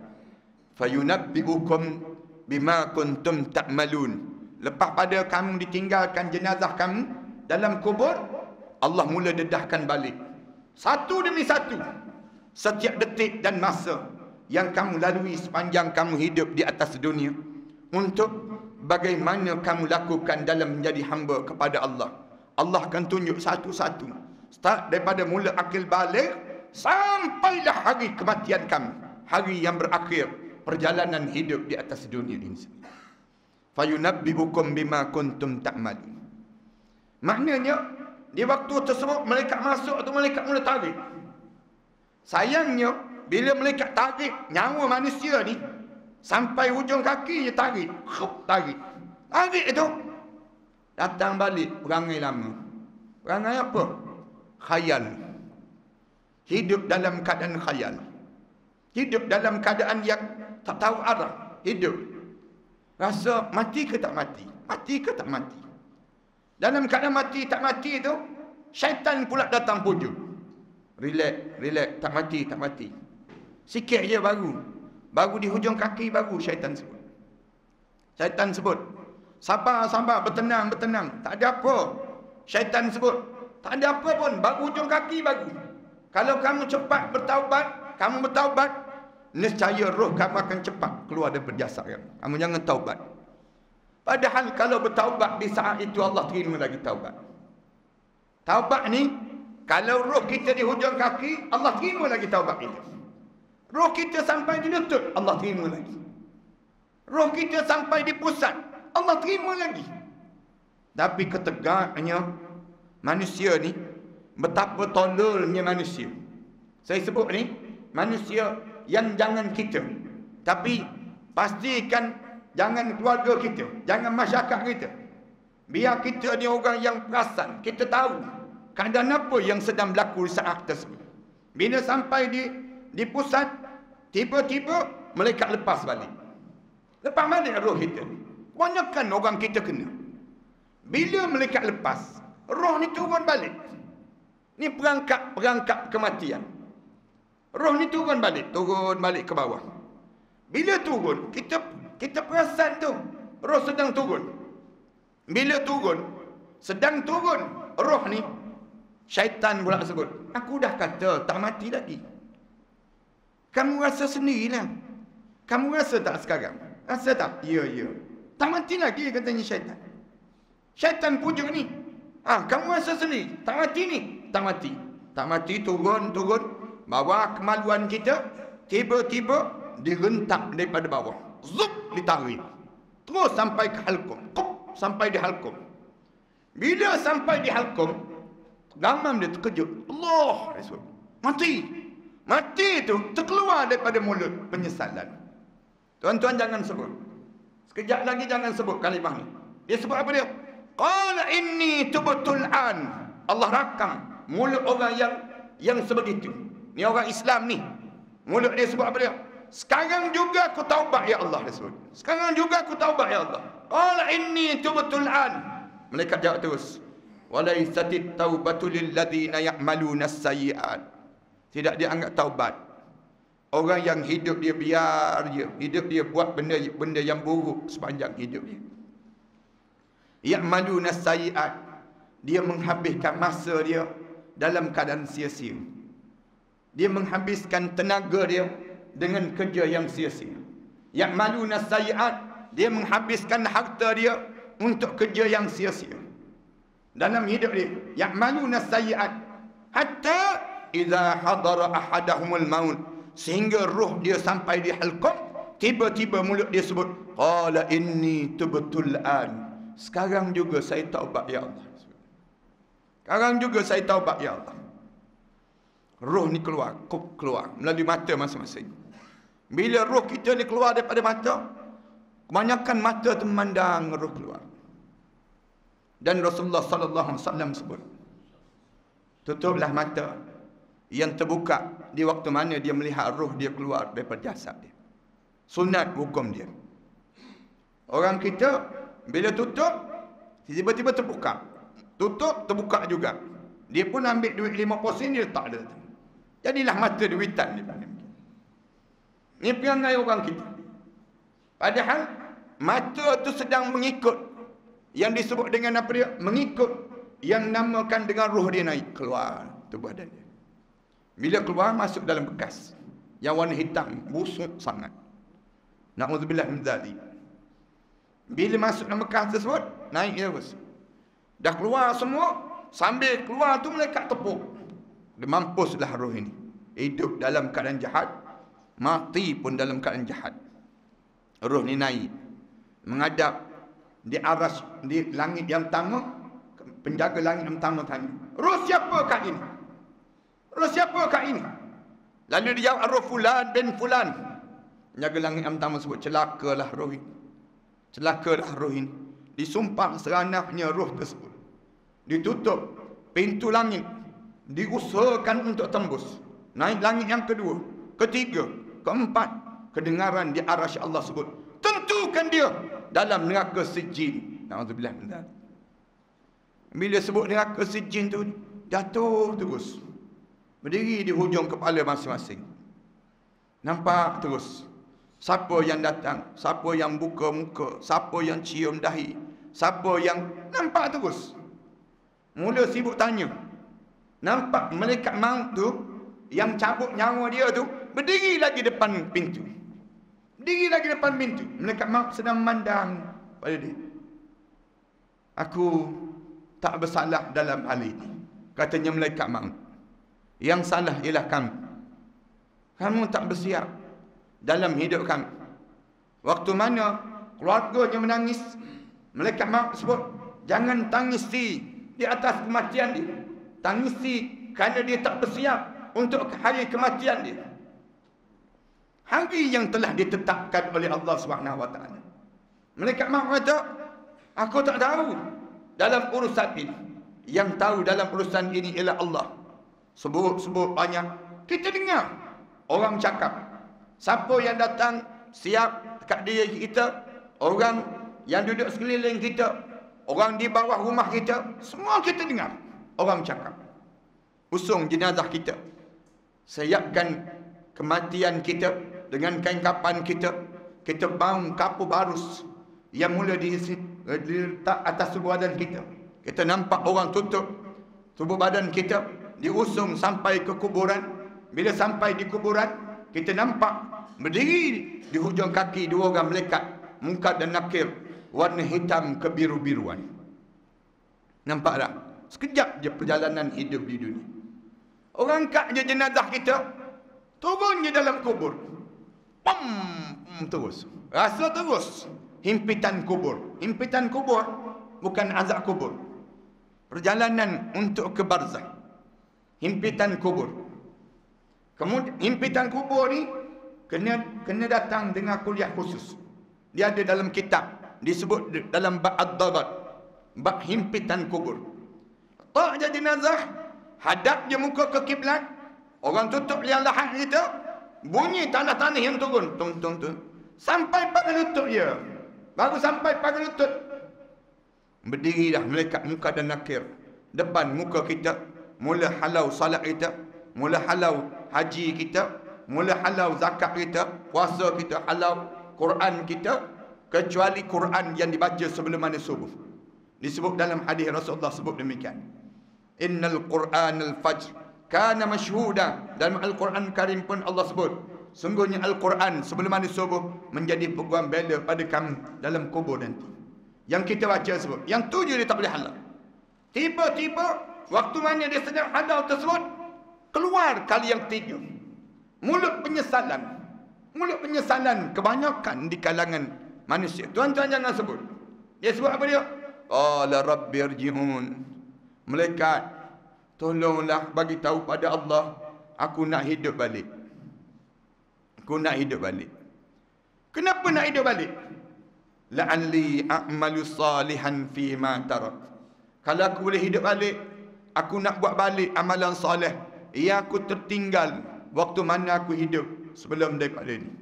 fayunabbi'ukum bima kuntum ta'malun. Lepas pada kamu ditinggalkan jenazah kamu dalam kubur, Allah mula dedahkan balik satu demi satu setiap detik dan masa yang kamu lalui sepanjang kamu hidup di atas dunia, untuk bagaimana kamu lakukan dalam menjadi hamba kepada Allah. Allah akan tunjuk satu-satu, start daripada mula akil balik sampailah hari kematian kamu, hari yang berakhir perjalanan hidup di atas dunia ini. Fayunabbi'ukum bima kuntum ta'malun. Maknanya di waktu tersebut malaikat masuk atau malaikat mula tarik. Sayangnya bila malaikat tarik nyawa manusia ni sampai hujung kaki je tarik. Tarik itu datang balik perangai lama. Perangai apa? Khayal. Hidup dalam keadaan khayal. Hidup dalam keadaan yang tak tahu arah. Hidup rasa mati ke tak mati, mati ke tak mati. Dalam keadaan mati tak mati itu, syaitan pula datang pujuk. Relax, tak mati. Sikit je baru di hujung kaki baru syaitan sebut. Syaitan sebut, sabar, bertenang. Tak ada apa. Syaitan sebut, tak ada apa pun, baru hujung kaki baru. Kalau kamu cepat bertaubat, nescaya roh kamu akan cepat keluar daripada jasad kamu. Kamu jangan taubat. Padahal kalau bertaubat di saat itu Allah terima lagi taubat. Taubat ni, kalau roh kita di hujung kaki, Allah terima lagi taubat kita. Roh kita sampai di lutut, Allah terima lagi. Roh kita sampai di pusat, Allah terima lagi. Tapi ketegaknya manusia ni, betapa tololnya manusia. Saya sebut ni, manusia yang jangan kita, tapi pastikan jangan keluarga kita, jangan masyarakat kita. Biar kita ni orang yang perasan, kita tahu keadaan apa yang sedang berlaku di saat tersebut. Bila sampai di pusat, tiba-tiba malaikat lepas balik. Lepas balik roh kita. Kebanyakan orang kita kena. Bila malaikat lepas, roh ni turun balik. Ni perangkap kematian. Roh ni turun balik ke bawah. Bila turun, kita perasan tu, roh sedang turun. Bila turun, sedang turun roh ni, syaitan pula sebut, aku dah kata tak mati lagi. Kamu rasa sendirilah. Kamu rasa tak sekarang? Rasa tak? Ya. Tak mati lagi, katanya syaitan. Syaitan pujuk ni. Kamu rasa sendiri? Tak mati ni? Tak mati. Tak mati, turun. Bawa kemaluan kita, tiba-tiba direntak daripada bawah. Zup, ditarik. Terus sampai ke halkum. Sampai di halkum. Bila sampai di halkum, gamam dia terkejut. Allah, Rasul. Mati tu terkeluar daripada mulut penyesalan. Tuan-tuan jangan sebut. Sekejap lagi jangan sebut kalimah ni. Dia sebut apa dia? Qala inni tubtul an. Allah rakam mulut orang yang sebegitu. Ni orang Islam ni. Mulut dia sebut apa dia? Sekarang juga aku taubat ya Allah, dia sebut. Sekarang juga aku taubat ya Allah. Qala inni tubtul an. Malaikat jawab terus. Walaisatit taubatu lil ladzina ya'maluna as-sayyi'at. Tidak dianggap taubat orang yang hidup dia biar je, hidup dia buat benda yang buruk sepanjang hidup dia. Ya'maluna as-sayyi'at. Dia menghabiskan masa dia dalam keadaan sia-sia. Dia menghabiskan tenaga dia dengan kerja yang sia-sia. Ya'maluna as-sayyi'at. Dia menghabiskan harta dia untuk kerja yang sia-sia dalam hidup dia. Ya'maluna as-sayyi'at hatta idza hadara ahadahumul maut, sehingga roh dia sampai di halqum, tiba-tiba mulut dia sebut, qala inni tubtul an. Sekarang juga saya taubat ya Allah. Sekarang juga saya taubat ya Allah. Roh ni keluar melalui mata masing-masing. Bila roh kita ni keluar daripada mata, kebanyakan mata tu memandang roh keluar. Dan Rasulullah sallallahu alaihi wasallam sebut, tutuplah mata yang terbuka di waktu mana dia melihat roh dia keluar daripada jasad dia. Sunat hukum dia. Orang kita bila tutup, tiba-tiba terbuka. Tutup, terbuka juga. Dia pun ambil duit 50 sen, dia letak dia. Jadilah mata duitan dia. Ini perangai orang kita. Padahal mata tu sedang mengikut yang disebut dengan apa dia? Mengikut yang namakan dengan roh dia naik keluar tubuh badan dia. Bila keluar, masuk dalam bekas yang warna hitam, busuk sangat. Na'udzubillah min dzalik. Bila masuk dalam bekas tersebut, naik terus. Dah keluar semua, sambil keluar tu malaikat tepuk. Dia mampuslah roh ini. Hidup dalam keadaan jahat, mati pun dalam keadaan jahat. Roh ni naik, menghadap di aras, di langit yang pertama. Penjaga langit yang pertama tanya, roh siapa kat ini? Roh siapa kat ini? Lalu dia jawab, roh fulan bin fulan. Penjaga langit yang pertama sebut, celakalah roh ini. Celakalah roh ini. Disumpah seranahnya roh tersebut. Ditutup pintu langit. Diusahakan untuk tembus. Naik langit yang kedua, ketiga, keempat. Kedengaran di arasy Allah sebut, tentukan dia dalam neraka sijin. Na'udzubillah min dzalik. Bila sebut neraka sijin tu, jatuh terus. Berdiri di hujung kepala masing-masing. Nampak terus. Siapa yang datang, siapa yang buka muka, siapa yang cium dahi, siapa yang nampak terus. Mula sibuk tanya. Nampak malaikat maut tu yang cabut nyawa dia tu berdiri lagi depan pintu. Berdiri lagi depan pintu. Malaikat maut sedang memandang pada dia. Aku tak bersalah dalam hal ini, katanya malaikat maut. Yang salah ialah kamu. Kamu tak bersiap dalam hidup kamu. Waktu mana keluarganya menangis, malaikat maut sebut, jangan tangisi di atas kematian dia. Tangisi kerana dia tak bersiap untuk hari kematian dia. Hari yang telah ditetapkan oleh Allah SWT. Malaikat maut kata, aku tak tahu dalam urusan ini. Yang tahu dalam urusan ini ialah Allah. Sebut banyak. Kita dengar orang cakap, siapa yang datang siap dekat diri kita, orang yang duduk sekeliling kita, orang di bawah rumah kita, semua kita dengar orang cakap. Usung jenazah kita, siapkan kematian kita dengan kain kapan kita. Kita baung kapur barus yang mula diletak atas tubuh badan kita. Kita nampak orang tutup tubuh badan kita, diusung sampai ke kuburan. Bila sampai di kuburan, kita nampak berdiri di hujung kaki dua orang malaikat, Munkar dan Nakir, warna hitam kebiru-biruan. Nampak tak? Sekejap je perjalanan hidup di dunia. Orang angkat je jenazah kita, turun je dalam kubur. Terus. Rasa terus. Himpitan kubur. Himpitan kubur bukan azab kubur. Perjalanan untuk ke barzakh. Himpitan kubur. Kemudian himpitan kubur ni kena datang dengan kuliah khusus. Dia ada dalam kitab, disebut dalam bab ad-darat, bab himpitan kubur. Tak je jenazah, hadap je muka ke kiblat, orang tutup liang lahat kita, bunyi tanah-tanah yang turun, tung tung tung, sampai pada lutut dia. Baru sampai pada lutut, berdiri dah malaikat Munkar dan Nakir depan muka kita, mula halau salat kita, mula halau haji kita, mula halau zakat kita, puasa kita, halau Quran kita, kecuali Quran yang dibaca sebelum mana subuh. Disebut dalam hadis Rasulullah sebut demikian. Innal Qur'anal fajr kana mashhuda. Dalam Al-Quran Karim pun Allah sebut, sungguhnya Al-Quran sebelum mana subuh menjadi peguam bela pada kamu dalam kubur nanti. Yang kita baca sebut, yang tu je dia tak boleh halau. Tiba-tiba waktu mana dia sedang halau tersebut, keluar kali yang ketiga, mulut penyesalan. Mulut penyesalan kebanyakan di kalangan manusia. Tuan-tuan jangan sebut. Dia sebut apa dia? Qala rabbi irji'un. Malaikat, tolonglah bagi tahu pada Allah, aku nak hidup balik. Aku nak hidup balik. Kenapa nak hidup balik? La'alli a'malu salihan fi ma tarak. Kalau aku boleh hidup balik, aku nak buat balik amalan soleh yang aku tertinggal waktu mana aku hidup sebelum daripada ini.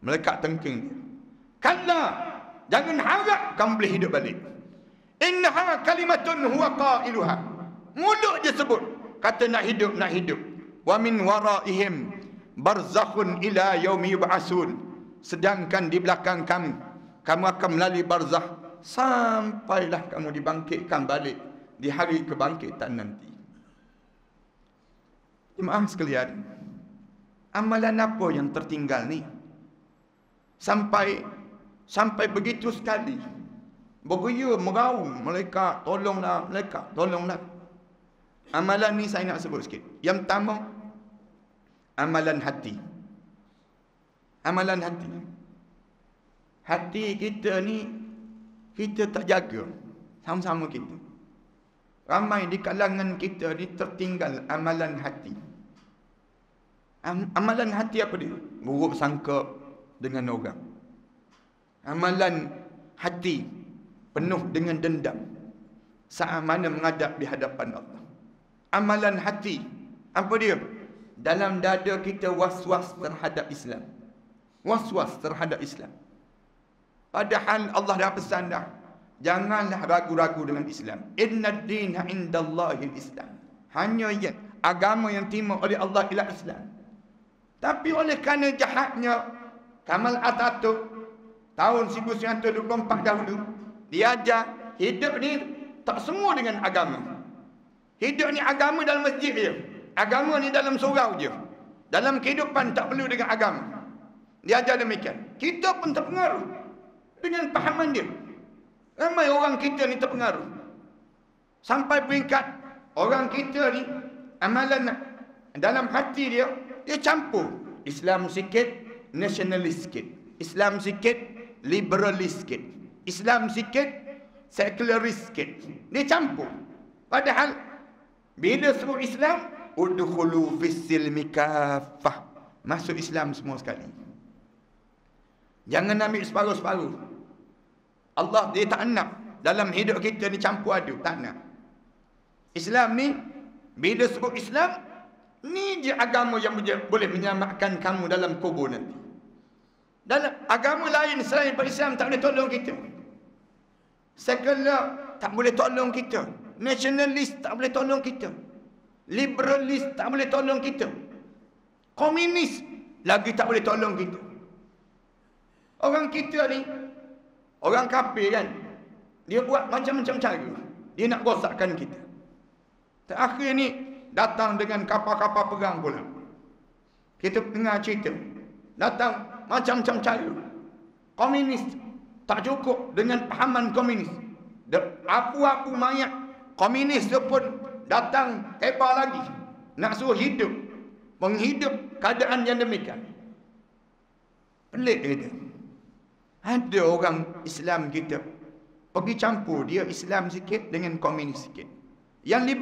Malaikat tengking dia. Kalla, jangan harap kamu boleh hidup balik. Innaha kalimatun huwa qailuha. Mulut je sebut kata nak hidup, nak hidup. Wa min waraihim barzakhun ila yaumi yub'asun. Sedangkan di belakang kamu akan melalui barzakh sampailah kamu dibangkitkan balik di hari kebangkitan nanti. Jemaah sekalian, amalan apa yang tertinggal ni? Sampai begitu sekali. Beria meraung, malaikat tolonglah, malaikat tolonglah. Amalan ni saya nak sebut sikit. Yang pertama, amalan hati. Amalan hati. Hati kita ni kita tak jaga. Sama-sama kita. Ramai di kalangan kita ni tertinggal amalan hati. Amalan hati apa dia? Buruk sangka dengan orang. Amalan hati penuh dengan dendam saat mana menghadap di hadapan Allah. Amalan hati apa dia? Dalam dada kita was-was terhadap Islam. Was-was terhadap Islam. Padahal Allah dah pesan dah, janganlah ragu-ragu dengan Islam. Inna ad-dina indallahil Islam. Hanya yang agama yang terima oleh Allah ialah Islam. Tapi oleh kerana jahatnya Kamal Atatürk tahun 1924 dahulu, dia ajar hidup ni tak semua dengan agama. Hidup ni agama dalam masjid je. Agama ni dalam surau je. Dalam kehidupan tak perlu dengan agama. Dia ajar demikian. Kita pun terpengaruh dengan pahaman dia. Ramai orang kita ni terpengaruh. Sampai peringkat orang kita ni amalan dalam hati dia, dia campur. Islam sikit, nasionalis sikit. Islam sikit, liberalis sikit. Islam sikit, sekularis sikit. Dia campur. Padahal bila sebut Islam, udkhulu fis-silmi kaffah. Masuk Islam semua sekali. Jangan ambil separuh-separuh. Allah dia tak nak dalam hidup kita ni campur aduk, tak nak. Islam ni bila sebut Islam, ni je agama yang boleh menyelamatkan kamu dalam kubur nanti. Dalam agama lain selain Islam tak boleh tolong kita. Sekular tak boleh tolong kita. Nationalist tak boleh tolong kita. Liberalis tak boleh tolong kita. Komunis lagi tak boleh tolong kita. Orang kita ni, orang kafir kan, dia buat macam-macam cara. Dia nak rosakkan kita. Terakhir ni datang dengan kapal-kapal perang pula. Kita dengar cerita. Datang macam-macam cara. Komunis tak cukup dengan pahaman komunis. Apu-apu mayat komunis tu pun datang hebat lagi. Nak suruh hidup. Menghidup keadaan yang demikian. Pelik kita. Ada orang Islam kita pergi campur, dia Islam sikit dengan komunis sikit. Yang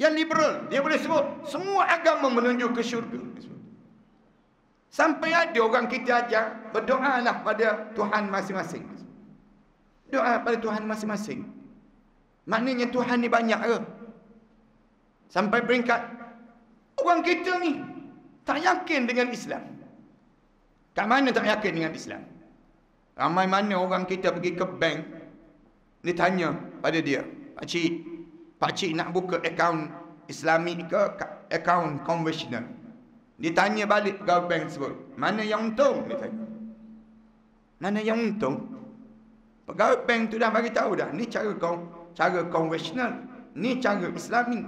liberal, dia boleh sebut semua agama menuju ke syurga. Sampai ada orang kita ajar, berdoalah pada Tuhan masing-masing. Doa pada Tuhan masing-masing. Maknanya Tuhan ni banyak ke? Sampai peringkat orang kita ni tak yakin dengan Islam. Kat mana tak yakin dengan Islam? Ramai mana orang kita pergi ke bank, dia tanya pada dia, Pakcik nak buka akaun Islami ke akaun konvensional? Dia tanya balik pegawai bank tersebut, mana yang untung? Dia tanya. Mana yang untung? Pegawai bank tu dah bagi tahu dah, ni cara konvensional, ni cara Islami.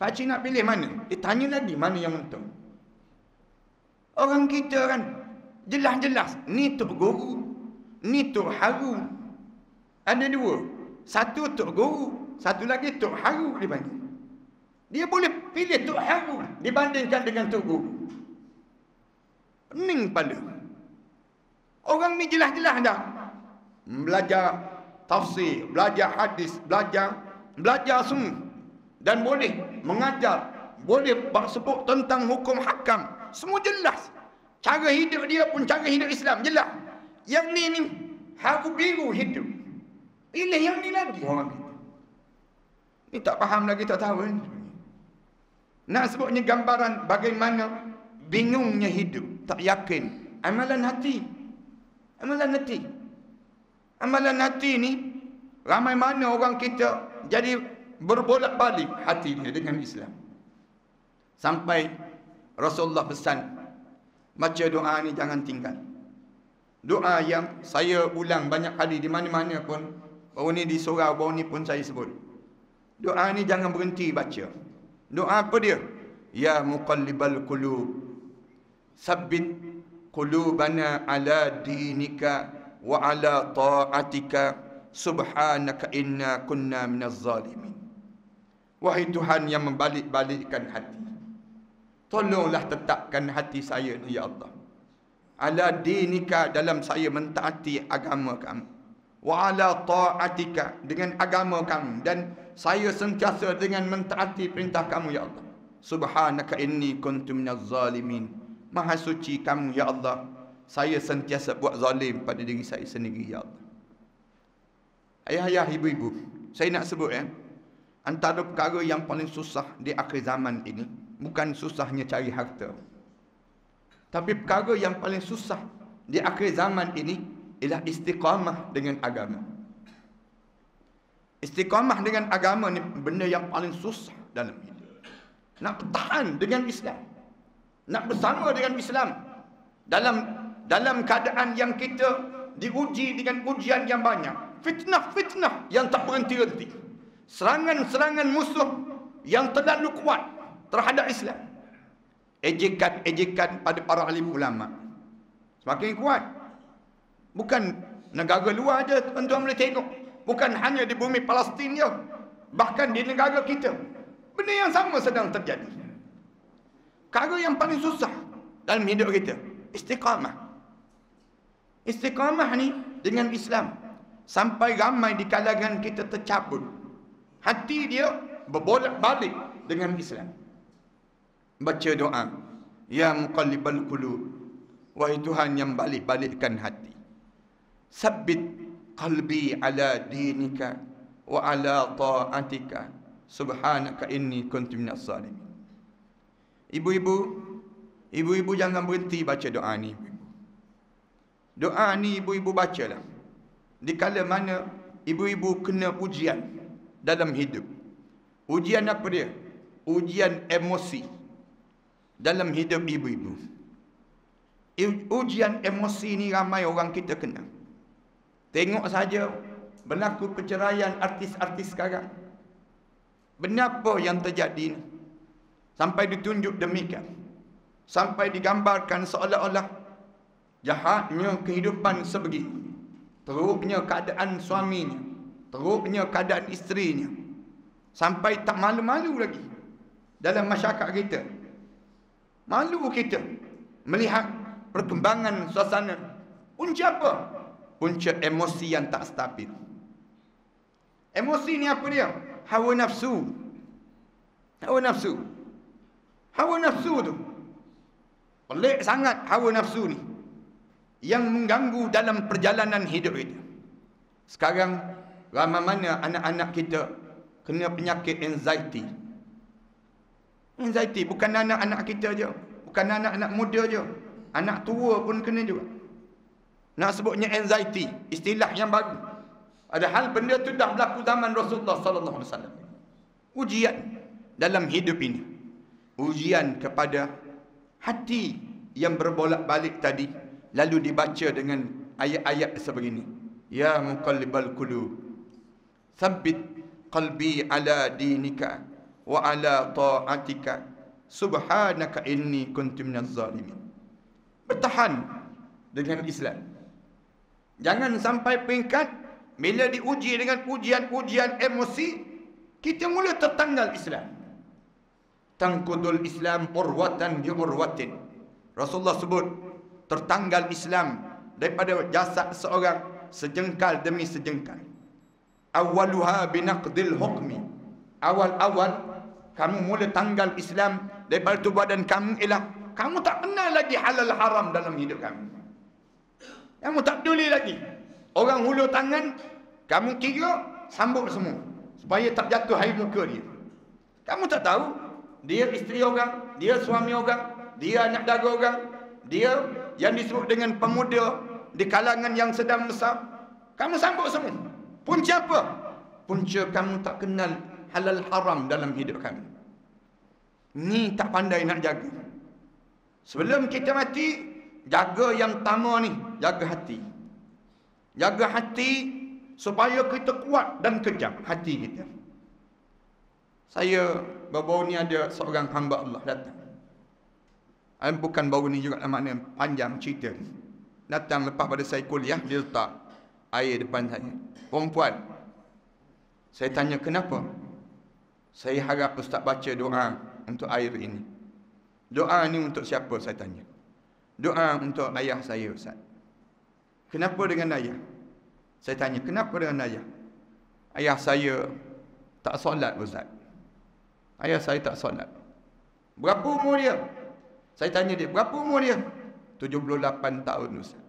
Pakcik nak pilih mana? Dia tanya lagi mana yang untung. Orang kita kan jelas-jelas, ni tok guru, ni tok haru. Ada dua. Satu tok guru, satu lagi tok haru dia panggil. Dia boleh pilih tok haru dibandingkan dengan tok guru. Pening kepala. Orang ni jelas-jelas dah belajar tafsir, belajar hadis, belajar semua. Dan boleh mengajar, boleh sebut tentang hukum hakam. Semua jelas. Cara hidup dia pun cara hidup Islam jelas. Yang ni haru biru hidup. Pilih yang ni lagi orang kita. Ni tak faham lagi, tak tahu ni. Nak sebutnya gambaran bagaimana bingungnya hidup, tak yakin. Amalan hati. Amalan hati ni ramai mana orang kita jadi berbolak-balik hati dia dengan Islam. Sampai Rasulullah pesan, baca doa ni jangan tinggal. Doa yang saya ulang banyak kali di mana-mana pun. Baru ni di surau, baru ni pun saya sebut. Doa ni jangan berhenti baca. Doa apa dia? Ya muqallibal qulub, sabbit qulubana ala dinika wa ala ta'atika subhanaka inna kunna minaz zalimin. Wahai Tuhan yang membalik-balikkan hati, tolonglah tetapkan hati saya ni, ya Allah. Ala dinika, dalam saya mentaati agama kamu. Wa ala ta'atika, dengan agama kamu. Dan saya sentiasa dengan mentaati perintah kamu, ya Allah. Subhanaka inni kuntu minaz zalimin. Maha suci kamu, ya Allah. Saya sentiasa buat zalim pada diri saya sendiri, ya Allah. Ayah-ayah, ibu-ibu, saya nak sebut antara perkara yang paling susah di akhir zaman ini bukan susahnya cari harta. Tapi perkara yang paling susah di akhir zaman ini ialah istiqamah dengan agama. Istiqamah dengan agama ni benda yang paling susah dalam hidup. Nak bertahan dengan Islam, nak bersama dengan Islam dalam keadaan yang kita diuji dengan ujian yang banyak. Fitnah-fitnah yang tak berhenti-henti. Serangan-serangan musuh yang terlalu kuat terhadap Islam. Ejekan-ejekan pada para alim ulama semakin kuat. Bukan negara luar je tuan-tuan boleh tengok. Bukan hanya di bumi Palestin je, bahkan di negara kita benda yang sama sedang terjadi. Perkara yang paling susah dalam hidup kita, istiqamah. Istiqamah ni dengan Islam. Sampai ramai di kalangan kita tercabut. Hati dia berbolak-balik dengan Islam. Baca doa, ya muqallibal qulub, wahai Tuhan yang balik-balikkan hati. Sabbit qalbi ala dinika wa ala ta'atika subhanaka inni kuntu minaz zalimin. Ibu-ibu jangan berhenti baca doa ni. Doa ni ibu-ibu bacalah. di kala mana ibu-ibu kena ujian dalam hidup. Ujian apa dia? Ujian emosi dalam hidup ibu-ibu. Ujian emosi ni ramai orang kita kena. Tengok saja berlaku perceraian artis-artis sekarang. Benapa yang terjadi ni? Sampai ditunjuk demikian. Sampai digambarkan seolah-olah jahatnya kehidupan sebegini. Teruknya keadaan suaminya. Teruknya keadaan isterinya. Sampai tak malu-malu lagi dalam masyarakat kita. Malu kita melihat perkembangan suasana. Punca apa? Punca emosi yang tak stabil. Emosi ni apa dia? Hawa nafsu. Hawa nafsu. Hawa nafsu tu pelik sangat, hawa nafsu ni yang mengganggu dalam perjalanan hidup kita. Sekarang ramai mana anak-anak kita kena penyakit anxiety. Anxiety bukan anak-anak kita je, bukan anak-anak muda je, anak tua pun kena juga. Nak sebutnya anxiety, istilah yang baru. Padahal benda tu dah berlaku zaman Rasulullah sallallahu alaihi wasallam. Ujian dalam hidup ini. Ujian kepada hati yang berbolak-balik tadi, lalu dibaca dengan ayat-ayat sebegini. Ya muqallibal qulub, tsabbit qalbi ala dinika wa ala ta'atika, subhanaka inni kuntu minaz zalimin. Bertahan dengan Islam. Jangan sampai peringkat bila diuji dengan ujian-ujian emosi, kita mula tertanggal Islam. Tangkudul Islam urwatan bi urwatin. Rasulullah sebut tertanggal Islam daripada jasad seorang sejengkal demi sejengkal. Awaluha binaqdil hukmi. Awal-awal kamu mula tanggal Islam daripada tubuh badan kamu ialah kamu tak kenal lagi halal haram dalam hidup kamu. Kamu tak peduli lagi. Orang hulur tangan, kamu kira sambut semua supaya tak jatuh air muka dia. Kamu tak tahu dia isteri orang, dia suami orang, dia anak dara orang, dia yang disebut dengan pemuda di kalangan yang sedang besar. Kamu sambut semua. Punca apa? Punca kamu tak kenal halal haram dalam hidup kamu. Ni tak pandai nak jaga. Sebelum kita mati, jaga yang pertama ni, jaga hati. Jaga hati supaya kita kuat dan kejam hati kita. Saya baru-baru ni ada seorang hamba Allah datang. Bukan baru ni juga, maknanya panjang cerita. Datang lepas pada saya kuliah, dia letak air depan saya. Perempuan. Saya tanya kenapa? Saya harap Ustaz baca doa untuk air ini. Doa ni untuk siapa, saya tanya. Doa untuk ayah saya, Ustaz. Kenapa dengan ayah? Saya tanya, kenapa dengan ayah? Ayah saya tak solat, Ustaz. Ayah saya tak solat. Berapa umur dia? Saya tanya dia, berapa umur dia? 78 tahun, Ustaz.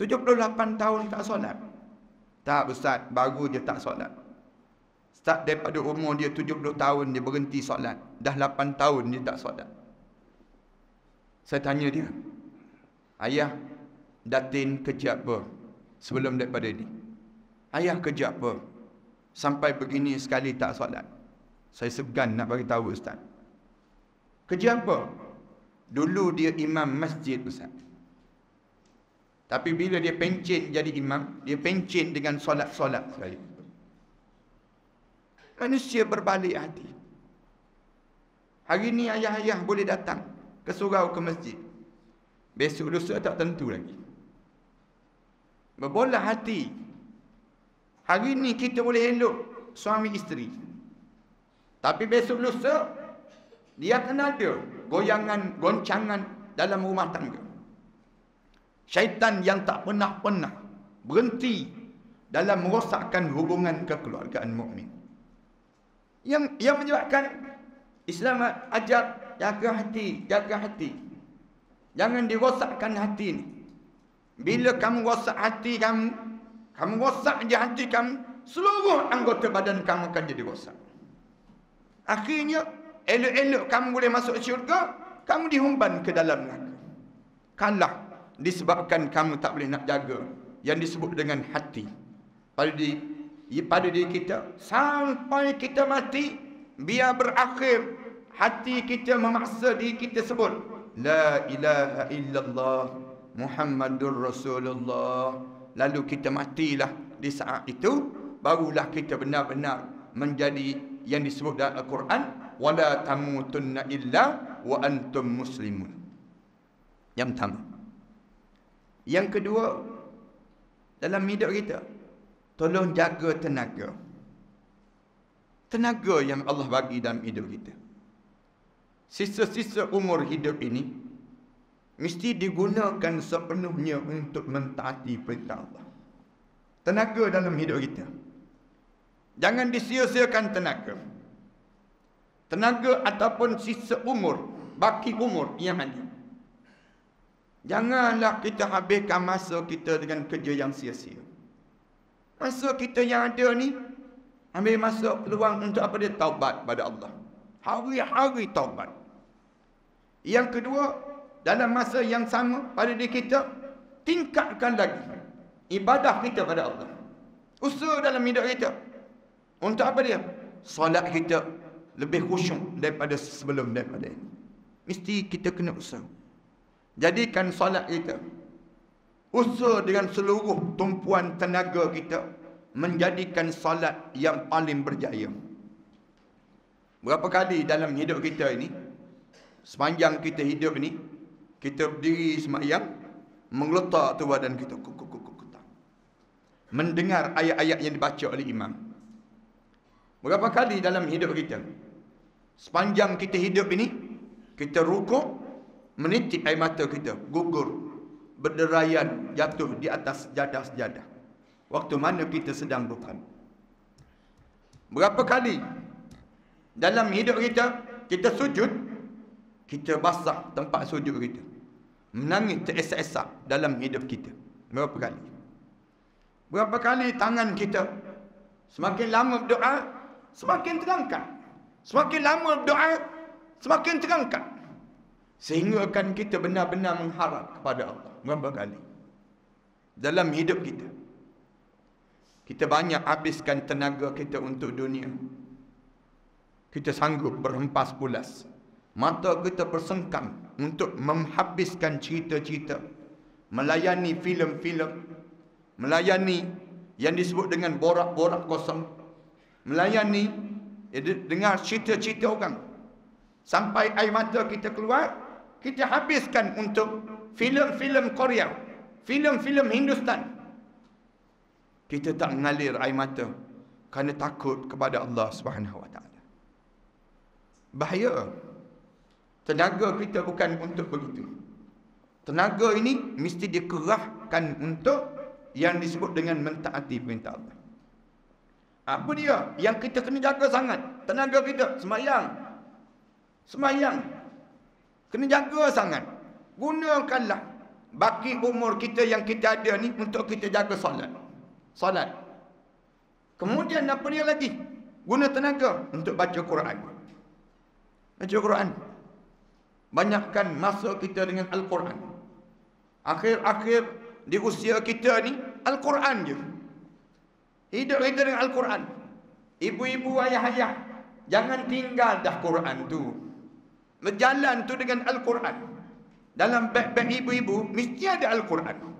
78 tahun tak solat? Tak, Ustaz, baru dia tak solat. Start daripada umur dia 70 tahun dia berhenti solat. Dah 8 tahun dia tak solat. Saya tanya dia, ayah, datin kerja apa sebelum daripada ni? Ayah kerja apa sampai begini sekali tak solat? Saya segan nak bagi tahu, Ustaz. Kerja apa? Dulu dia imam masjid, Ustaz. Tapi bila dia pencen jadi imam, dia pencen dengan solat-solat sekali. Manusia berbalik hati. Hari ni ayah-ayah boleh datang ke surau, ke masjid. Besok lusa tak tentu lagi. Berbolah hati. Hari ni kita boleh elok suami isteri. Tapi besok lusa dia akan ada goyangan, goncangan dalam rumah tangga. Syaitan yang tak pernah berhenti dalam merosakkan hubungan kekeluargaan mukmin. Yang menyebabkan Islam ajar jaga hati, jaga hati. Jangan dirosakkan hati ni. Bila kamu rosak hati kamu rosak je hati kamu, seluruh anggota badan kamu akan jadi rosak. Akhirnya elok-elok kamu boleh masuk syurga, kamu dihumban ke dalam neraka. Kalah disebabkan kamu tak boleh nak jaga yang disebut dengan hati pada diri kita sampai kita mati. Biar berakhir hati kita memaksa diri kita sebut la ilaha illallah Muhammadur Rasulullah. Lalu kita matilah. Di saat itu barulah kita benar-benar menjadi yang disebut dalam Al-Quran, wala tamutunna illa wa antum muslimun. Yang pertama. Yang kedua, dalam hidup kita, tolong jaga tenaga. Tenaga yang Allah bagi dalam hidup kita. Sisa-sisa umur hidup ini mesti digunakan sepenuhnya untuk mentaati perintah Allah. Tenaga dalam hidup kita, jangan disia-siakan tenaga. Tenaga ataupun sisa umur, baki umur yang ada. Janganlah kita habiskan masa kita dengan kerja yang sia-sia. Masa kita yang ada ni, ambil masa peluang untuk apa dia? Taubat pada Allah. Hari-hari taubat. Yang kedua, dalam masa yang sama pada diri kita, tingkatkan lagi ibadah kita pada Allah. Usaha dalam hidup kita. Untuk apa dia? Solat kita lebih khusyuk daripada sebelum daripada ini. Mesti kita kena usaha. Jadikan solat kita, usaha dengan seluruh tumpuan tenaga kita, menjadikan solat yang paling berjaya. Berapa kali dalam hidup kita ini, sepanjang kita hidup ini, kita berdiri sembahyang, mengeletak tu badan kita, mendengar ayat-ayat yang dibaca oleh imam. Berapa kali dalam hidup kita, sepanjang kita hidup ini, kita rukuk, menitik air mata kita, gugur, berderayan, jatuh di atas sejadah-sejadah. Waktu mana kita sedang berperang. Berapa kali dalam hidup kita, kita sujud, kita basah tempat sujud kita, menangis teresak-esak dalam hidup kita. Berapa kali? Berapa kali tangan kita semakin lama berdoa, semakin terangkat. Semakin lama berdoa, semakin terangkat. Sehingga kan kita benar-benar mengharap kepada Allah. Berapa kali dalam hidup kita, kita banyak habiskan tenaga kita untuk dunia. Kita sanggup berhempas pulas. Mata kita bersengkang untuk menghabiskan cerita-cerita, melayani filem-filem, melayani yang disebut dengan borak-borak kosong, melayani dengar cerita-cerita orang. Sampai air mata kita keluar, kita habiskan untuk filem-filem Korea, filem-filem Hindustan. Kita tak mengalir air mata kerana takut kepada Allah Subhanahu Wa Taala. Bahaya. Tenaga kita bukan untuk begitu. Tenaga ini mesti dikerahkan untuk yang disebut dengan mentaati perintah Allah. Apa dia yang kita kena jaga sangat? Tenaga kita, sembahyang. Sembahyang. Kena jaga sangat. Gunakanlah baki umur kita yang kita ada ni untuk kita jaga solat. Solat. Kemudian apa dia lagi? Guna tenaga untuk baca Quran. Baca Quran. Banyakkan masa kita dengan Al-Quran. Akhir-akhir di usia kita ni, Al-Quran je. Hidup kita dengan Al-Quran. Ibu-ibu, ayah-ayah, jangan tinggal dah Quran tu. Berjalan tu dengan Al-Quran. Dalam beg-beg ibu-ibu, mesti ada Al-Quran.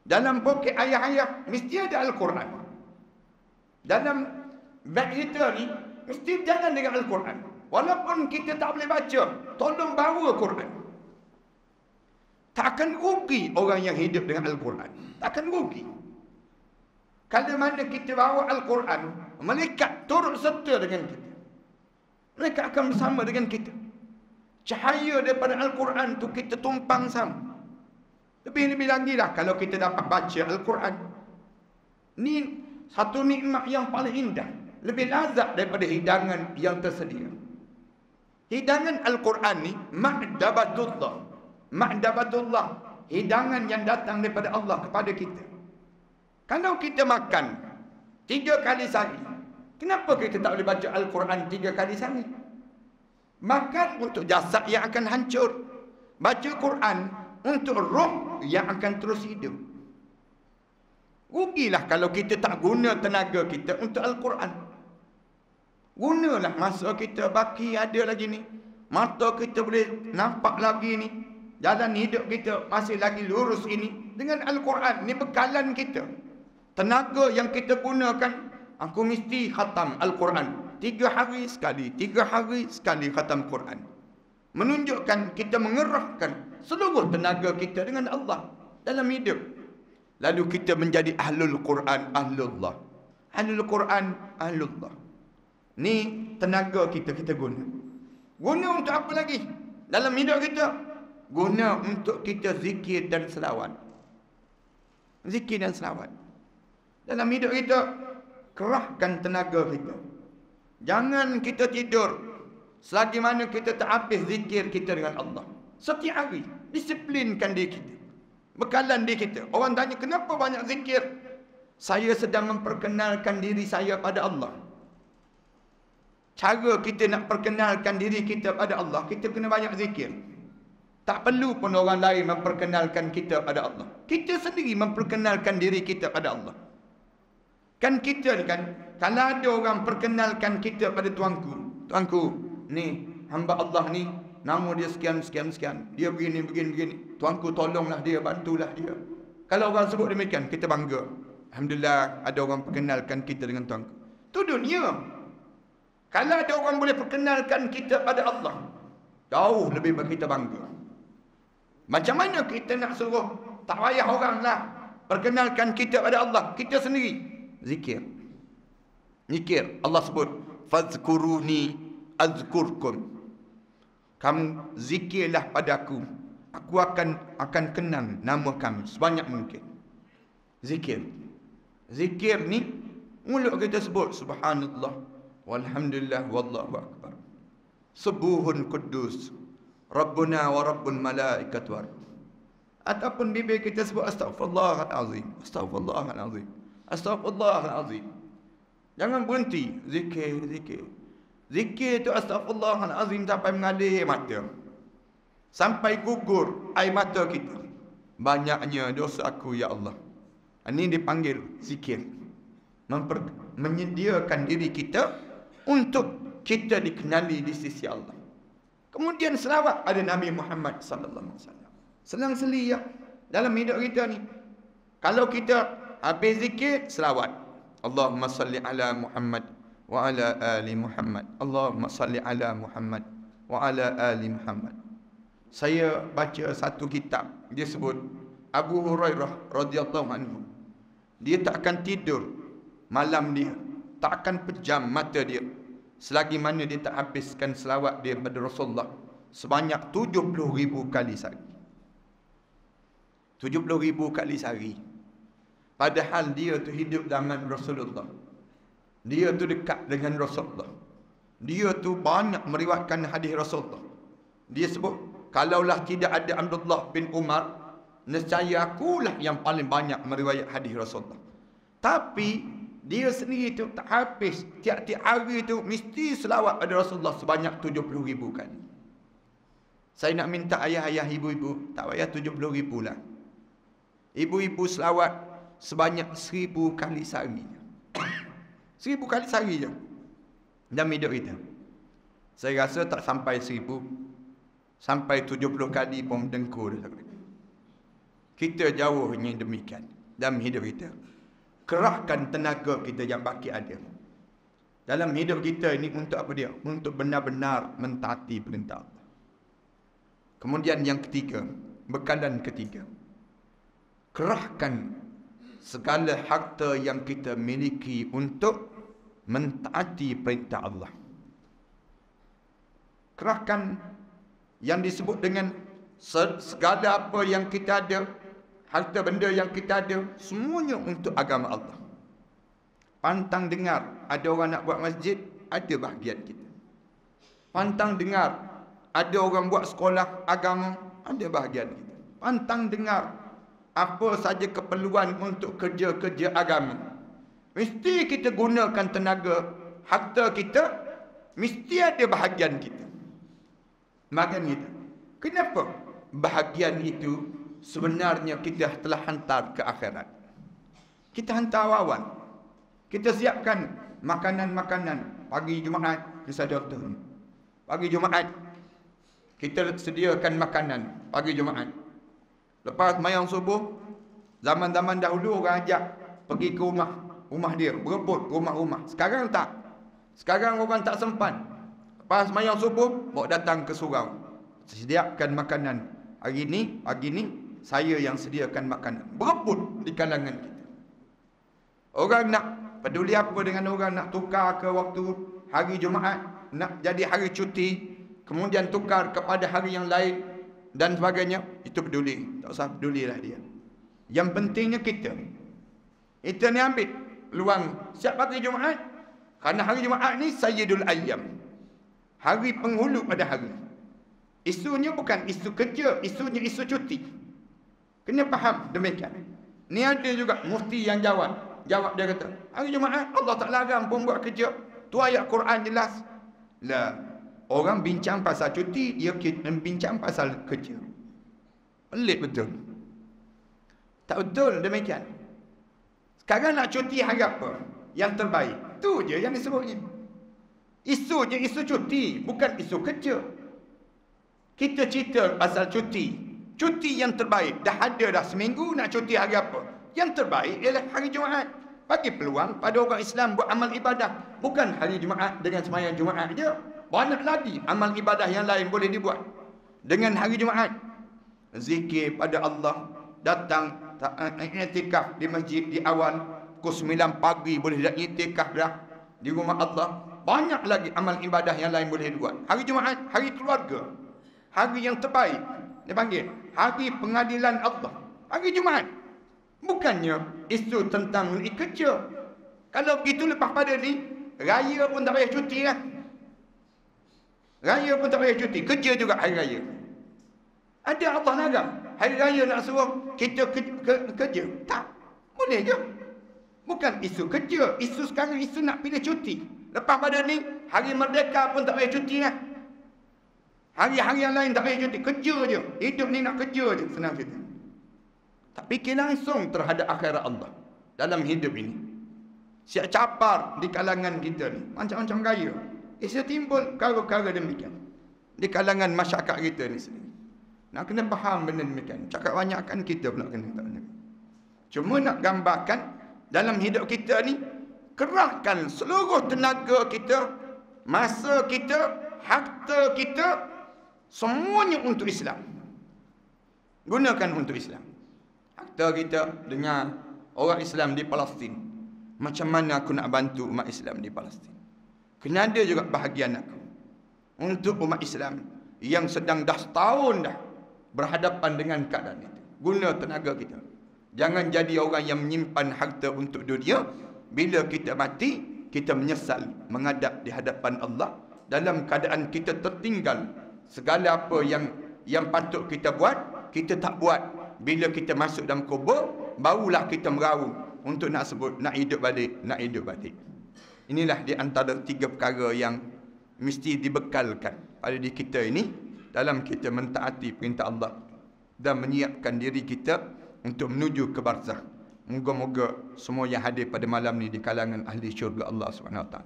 Dalam poket ayah-ayah, mesti ada Al-Quran. Dalam beg kita ni, mesti berjalan dengan Al-Quran. Walaupun kita tak boleh baca, tolong bawa Quran. Tak akan rugi orang yang hidup dengan Al-Quran. Tak akan rugi. Kalau mana kita bawa Al-Quran, malaikat turut serta dengan kita. Mereka akan bersama dengan kita. Cahaya daripada Al-Quran tu kita tumpang sama. Lebih-lebih lagi lah kalau kita dapat baca Al-Quran. Ni satu nikmat yang paling indah. Lebih lazat daripada hidangan yang tersedia. Hidangan Al-Quran ni ma'dabatullah. Ma'dabatullah. Hidangan yang datang daripada Allah kepada kita. Kalau kita makan 3 kali sehari, kenapa kita tak boleh baca Al-Quran 3 kali sehari? Makan untuk jasad yang akan hancur. Baca Quran untuk roh yang akan terus hidup. Rugilah kalau kita tak guna tenaga kita untuk Al-Quran. Gunalah masa kita baki ada lagi ni. Mata kita boleh nampak lagi ni. Jalan hidup kita masih lagi lurus ini. Dengan Al-Quran. Ini bekalan kita. Tenaga yang kita gunakan. Aku mesti khatam Al-Quran. 3 hari sekali. 3 hari sekali khatam Quran. Menunjukkan kita mengerahkan seluruh tenaga kita dengan Allah dalam hidup. Lalu kita menjadi ahlul Quran, ahlullah. Ahlul Quran, ahlullah. Ni tenaga kita guna. Guna untuk apa lagi? Dalam hidup kita. Guna untuk kita zikir dan selawat. Zikir dan selawat. Dalam hidup kita, kerahkan tenaga kita. Jangan kita tidur selagi mana kita tak habis zikir kita dengan Allah. Setiap hari, disiplinkan diri kita. Bekalan diri kita. Orang tanya, kenapa banyak zikir? Saya sedang memperkenalkan diri saya pada Allah. Cara kita nak perkenalkan diri kita pada Allah, kita kena banyak zikir. Tak perlu pun orang lain memperkenalkan kita pada Allah. Kita sendiri memperkenalkan diri kita pada Allah. Kan kita ni kan, kalau ada orang perkenalkan kita pada tuanku. Tuanku, ni hamba Allah ni, nama dia sekian. Dia begini. Tuanku tolonglah dia, bantulah dia. Kalau orang sebut demikian, kita bangga. Alhamdulillah ada orang perkenalkan kita dengan tuanku. Itu dunia. Kalau ada orang boleh perkenalkan kita pada Allah, jauh lebih baik kita bangga. Macam mana kita nak suruh? Tak payah orang lah perkenalkan kita pada Allah. Kita sendiri zikir. Zikir. Allah sebut, fazkuruni azkurkum. Kamu zikirlah padaku, aku akan kenang nama kamu sebanyak mungkin. Zikir. Zikir ni mulut kita sebut subhanallah walhamdulillah wallahu akbar. Subuhun kudus Rabbuna wa rabbul malaikat war. Ataupun bibir kita sebut astaghfirullahalazim, astaghfirullahalazim, astaghfirullahalazim. Jangan berhenti zikir. Zikir tu astaghfirullahalazim sampai mengalir mata. Sampai gugur air mata kita. Banyaknya dosa aku ya Allah. Ini dipanggil zikir. Menyediakan diri kita untuk kita dikenali di sisi Allah. Kemudian selawat pada Nabi Muhammad sallallahu alaihi wasallam. Selang-seli ya dalam hidup kita ni. Kalau kita habis zikir, selawat. Allahumma salli ala Muhammad wa ala ali Muhammad. Allahumma salli ala Muhammad wa ala ali Muhammad. Saya baca satu kitab, dia sebut Abu Hurairah radhiyallahu anhu. Dia tak akan tidur malam dia, tak akan pejam mata dia selagi mana dia tak habiskan selawat dia pada Rasulullah sebanyak 70,000 kali sehari. 70,000 kali sehari. Padahal dia tu hidup zaman Rasulullah. Dia tu dekat dengan Rasulullah. Dia tu banyak meriwayatkan hadis Rasulullah. Dia sebut, kalaulah tidak ada Abdullah bin Umar, nescaya akulah yang paling banyak meriwayat hadis Rasulullah. Tapi dia sendiri tu tak habis. Tiap-tiap hari tu mesti selawat pada Rasulullah sebanyak 70,000 kali. Saya nak minta ayah-ayah, ibu-ibu, tak payah 70,000 lah. Ibu-ibu selawat sebanyak 1000 kali sehari. 1000 kali sehari je dalam hidup kita. Saya rasa tak sampai 1000. Sampai 70 kali pun dengkur. Kita jauhnya demikian dalam hidup kita. Kerahkan tenaga kita yang baki ada dalam hidup kita ini untuk apa dia? Untuk benar-benar mentaati perintah Allah. Kemudian yang ketiga, bekalan ketiga, kerahkan segala harta yang kita miliki untuk mentaati perintah Allah. Kerahkan yang disebut dengan segala apa yang kita ada, harta benda yang kita ada, semuanya untuk agama Allah. Pantang dengar ada orang nak buat masjid, ada bahagian kita. Pantang dengar ada orang buat sekolah agama, ada bahagian kita. Pantang dengar apa saja keperluan untuk kerja-kerja agama, mesti kita gunakan tenaga, harta kita, mesti ada bahagian kita. Bahagian kita. Kenapa? Bahagian itu sebenarnya kita telah hantar ke akhirat. Kita hantar awal. Kita siapkan makanan-makanan. Pagi Jumaat, kisah doktor. Pagi Jumaat, kita sediakan makanan. Pagi Jumaat. Lepas mayang subuh, zaman-zaman dahulu orang ajak pergi ke rumah dia, berebut rumah-rumah. Sekarang tak. Sekarang orang tak sempat. Lepas mayang subuh, bawa datang ke surau. Sediakan makanan. Hari ni, pagi ni, saya yang sediakan makanan. Berebut di kalangan kita. Orang nak peduli apa dengan orang nak tukar ke waktu hari Jumaat, nak jadi hari cuti, kemudian tukar kepada hari yang lain dan sebagainya, itu peduli. Tak usah pedulilah dia. Yang pentingnya kita ni ambil peluang siap pagi Jumaat, kerana hari Jumaat ni Sayyidul Ayyam, hari penghulu pada hari. Isunya bukan isu kerja, isunya isu cuti. Kena faham demikian. Ni ada juga mufti yang jawab dia kata, hari Jumaat Allah tak larang pun buat kerja. Tu ayat Quran jelas. Lah, orang bincang pasal cuti, dia bincang pasal kerja. Pelik betul. Tak betul demikian. Sekarang nak cuti hari apa? Yang terbaik. Tu je yang disebutnya. Isunya isu cuti, bukan isu kerja. Kita cerita pasal cuti. Cuti yang terbaik. Dah ada dah seminggu nak cuti hari apa? Yang terbaik ialah hari Jumaat. Bagi peluang pada orang Islam buat amal ibadah. Bukan hari Jumaat dengan sembahyang Jumaat je. Banyak lagi amal ibadah yang lain boleh dibuat. Dengan hari Jumaat, zikir pada Allah, datang iktikaf di masjid di awal, pukul 9 pagi boleh dah iktikaf dah di rumah Allah. Banyak lagi amal ibadah yang lain boleh dibuat. Hari Jumaat, hari keluarga. Hari yang terbaik. Dia panggil hari pengadilan Allah. Hari Jumaat. Bukannya isu tentang kerja. Kalau begitu lepas pada ni, raya pun tak payah cuti lah. Raya pun tak payah cuti. Kerja juga hari raya. Ada Allah larang hari raya nak suruh kita kerja? Tak. Boleh je. Bukan isu kerja. Isu sekarang isu nak pilih cuti. Lepas pada ni, hari merdeka pun tak payah cuti lah. Hari-hari yang lain tak payah cuti. Kerja je. Hidup ni nak kerja je. Senang cerita. Tak fikir langsung terhadap akhirat Allah dalam hidup ini. Siap capar di kalangan kita ni. Macam-macam gaya. Ia timbul perkara-perkara demikian di kalangan masyarakat kita ni sendiri. Nak kena faham benda demikian. Cakap banyak kan kita pula kena tak nak. Cuma nak gambarkan dalam hidup kita ni, kerahkan seluruh tenaga kita, masa kita, harta kita, semuanya untuk Islam. Gunakan untuk Islam. Harta kita dengan orang Islam di Palestin. Macam mana aku nak bantu umat Islam di Palestin? Kena ada juga bahagian aku untuk umat Islam yang sedang dah setahun dah berhadapan dengan keadaan itu. Guna tenaga kita. Jangan jadi orang yang menyimpan harta untuk dunia. Bila kita mati, kita menyesal menghadap di hadapan Allah dalam keadaan kita tertinggal. Segala apa yang patut kita buat, kita tak buat. Bila kita masuk dalam kubur, barulah kita meraung untuk nak sebut, nak hidup balik, nak hidup balik. Inilah di antara 3 perkara yang mesti dibekalkan pada diri kita ini dalam kita mentaati perintah Allah dan menyiapkan diri kita untuk menuju ke barzakh. Moga-moga semua yang hadir pada malam ni di kalangan ahli syurga Allah SWT.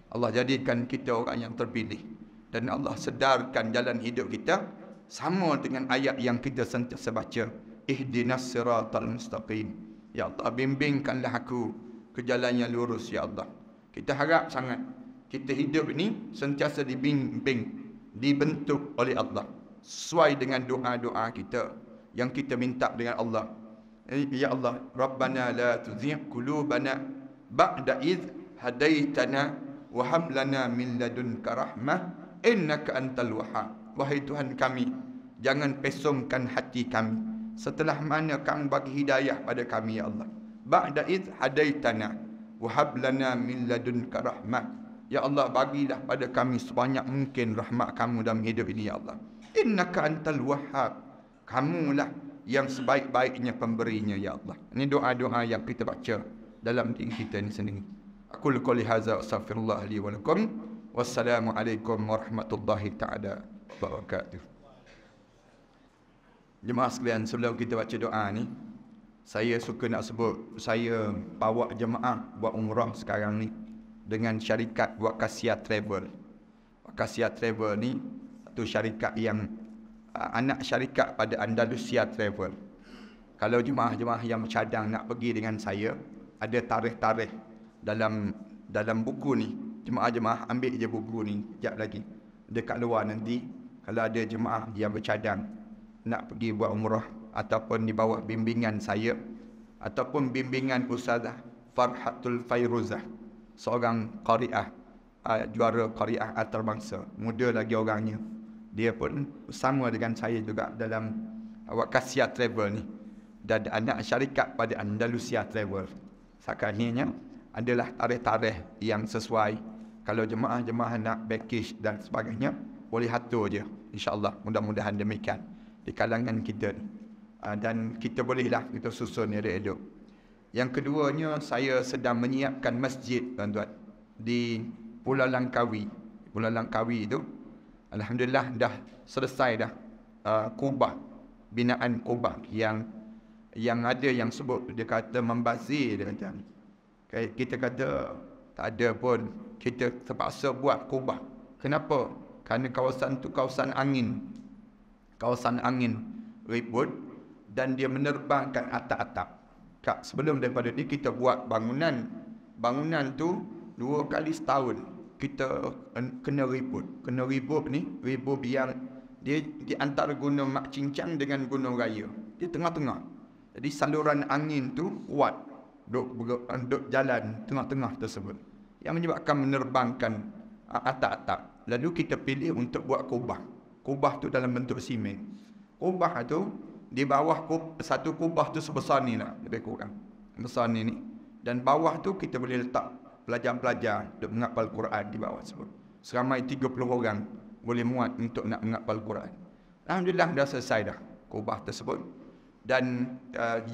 Allah jadikan kita orang yang terpilih dan Allah sedarkan jalan hidup kita sama dengan ayat yang kita sentiasa baca, ihdinas siratal mustaqim. Ya Allah, bimbingkanlah aku ke jalan yang lurus ya Allah. Kita harap sangat kita hidup ini sentiasa dibimbing, dibentuk oleh Allah sesuai dengan doa-doa kita yang kita minta dengan Allah. Ya Allah, Rabbana la tuzigh qulubana ba'da idh hadaitana wa hab lana min ladunka rahmah innaka antal wahhab. Wahai Tuhan kami, jangan pesongkan hati kami setelah mana Kau bagi hidayah pada kami ya Allah. Ba'da idh hadaitana wa hab lana min ladunka rahmah. Ya Allah, bagilah pada kami sebanyak mungkin rahmat Kamu dalam hidup ini ya Allah. Innaka antal wahhab. Kamulah yang sebaik-baiknya pemberinya ya Allah. Ini doa-doa yang kita baca dalam diri kita ini sendiri. Aku qouli hadza astaghfirullah li wa lakum. Wassalamualaikum warahmatullahi taala wabarakatuh. Jemaah sekalian, sebelum kita baca doa ni, Saya suka nak sebut, saya bawa jemaah buat umrah sekarang ni dengan syarikat Wakasia Travel. Wakasia Travel ni satu syarikat yang anak syarikat pada Andalusia Travel. Kalau jemaah-jemaah yang bercadang nak pergi dengan saya, ada tarikh-tarikh dalam buku ni. Jemaah-jemaah ambil je buku ni sekejap lagi. Dekat luar nanti, kalau ada jemaah yang bercadang nak pergi buat umrah ataupun di bawah bimbingan saya ataupun bimbingan Ustazah Farhatul Fairuzah, seorang qari'ah, juara qari'ah antarabangsa, muda lagi orangnya. Dia pun sama dengan saya juga dalam Wakasia Travel ni, dan anak syarikat pada Andalusia Travel. Sekarangnya adalah tarikh-tarikh yang sesuai. Kalau jemaah-jemaah nak package dan sebagainya, boleh atur je, insya-Allah. Mudah-mudahan demikian di kalangan kita ni. Dan kita bolehlah kita susun elok-elok. Yang keduanya, saya sedang menyiapkan masjid, tuan-tuan, di Pulau Langkawi. Pulau Langkawi itu alhamdulillah dah selesai dah kubah, binaan kubah yang ada yang sebut dia kata membazir, dia kata. Kita kata tak ada pun, kita terpaksa buat kubah. Kenapa? Kerana kawasan tu kawasan angin. Kawasan angin ribut dan dia menerbangkan atap-atap. Sebelum daripada ni kita buat bangunan. Bangunan tu 2 kali setahun kita kena ribut. Kena ribut ni, ribut yang dia di antara Gunung Mak Cincang dengan Gunung Raya. Di tengah-tengah. Jadi saluran angin tu kuat. Duk jalan tengah-tengah tersebut, yang menyebabkan menerbangkan atap-atap. Lalu kita pilih untuk buat kubah. Kubah tu dalam bentuk simen. Kubah tu di bawah satu kubah tu sebesar ni lah, lebih kurang besar ni. Dan bawah tu kita boleh letak pelajar-pelajar untuk menghafal Quran di bawah tersebut. Seramai 30 orang boleh muat untuk nak menghafal Quran. Alhamdulillah dah selesai dah kubah tersebut. Dan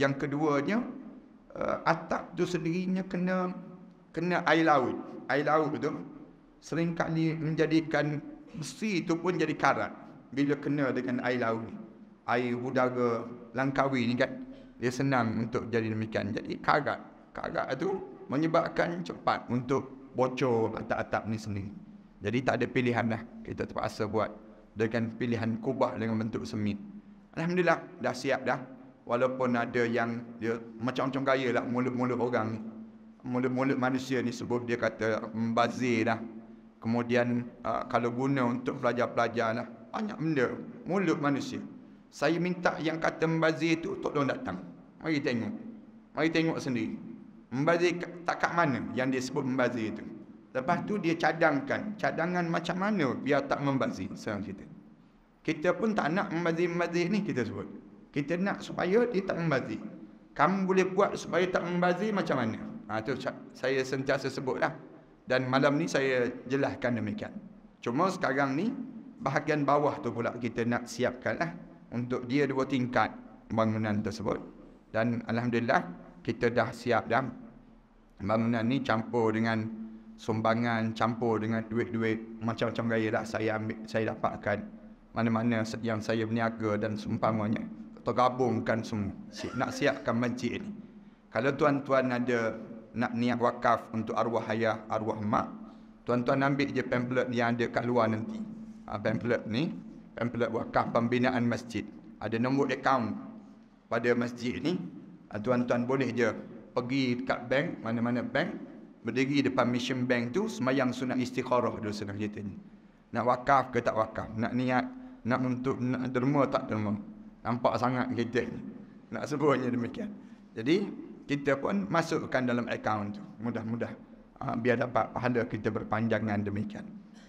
yang keduanya, atap tu sendirinya kena air laut. Air laut tu seringkali menjadikan besi tu pun jadi karat bila kena dengan air laut. Air udara Langkawi ni kan, dia senang untuk jadi demikian. Jadi karat tu menyebabkan cepat untuk bocor atap-atap ni sendiri. Jadi tak ada pilihan lah, kita terpaksa buat dengan pilihan kubah dengan bentuk semit. Alhamdulillah dah siap dah. Walaupun ada yang dia macam-macam gaya lah mulut-mulut orang ni. Mulut-mulut manusia ni sebut dia kata membazir lah. Kemudian kalau guna untuk pelajar-pelajar lah, banyak benda mulut manusia. Saya minta yang kata membazir tu tolong datang. Mari tengok sendiri. Membazir tak kat mana yang dia sebut membazir tu. Lepas tu dia cadangan macam mana biar tak membazir. Sekarang kita pun tak nak membazir ni, kita sebut. Kita nak supaya dia tak membazir. Kamu boleh buat supaya tak membazir macam mana? Tu saya sentiasa sebutlah. Dan malam ni saya jelaskan demikian. Cuma sekarang ni bahagian bawah tu pula kita nak siapkan lah. Untuk dia 2 tingkat bangunan tersebut. Dan alhamdulillah kita dah siap dah. Bangunan ni campur dengan sumbangan, campur dengan duit-duit macam-macam gaya dah saya dapatkan. Mana-mana yang saya berniaga dan seumpamanya, tergabungkan semua. Nak siapkan masjid ni. Kalau tuan-tuan ada nak niat wakaf untuk arwah ayah, arwah mak, tuan-tuan ambil je pamphlet yang ada kat luar nanti. Pamphlet ni, pamphlet wakaf pembinaan masjid. Ada nombor akaun pada masjid ni. Tuan-tuan boleh je pergi dekat bank, mana-mana bank, berdiri depan mission bank tu, semayang sunat istikharah dulu senang cerita ni. Nak wakaf ke tak wakaf, nak niat, nak untuk nak derma tak derma. Nampak sangat kita ni nak sebutnya demikian. Jadi kita pun masukkan dalam akaun tu, mudah-mudah biar dapat pahala kita berpanjangan demikian.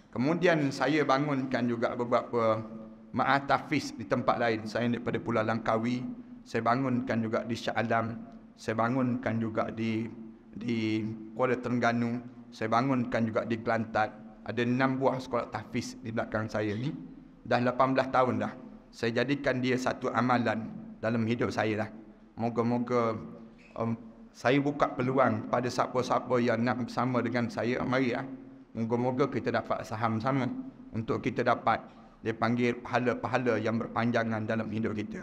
Kemudian saya bangunkan juga beberapa ma'atafiz di tempat lain. Saya daripada Pulau Langkawi, saya bangunkan juga di Shah Alam, saya bangunkan juga di Kuala Terengganu, saya bangunkan juga di Kelantan. Ada 6 buah sekolah tahfiz di belakang saya ni. Dah 18 tahun dah. Saya jadikan dia satu amalan dalam hidup saya lah. Moga-moga saya buka peluang pada siapa-siapa yang nak bersama dengan saya. Mari lah. Moga-moga kita dapat saham sama. Untuk kita dapat, dia panggil pahala-pahala yang berpanjangan dalam hidup kita.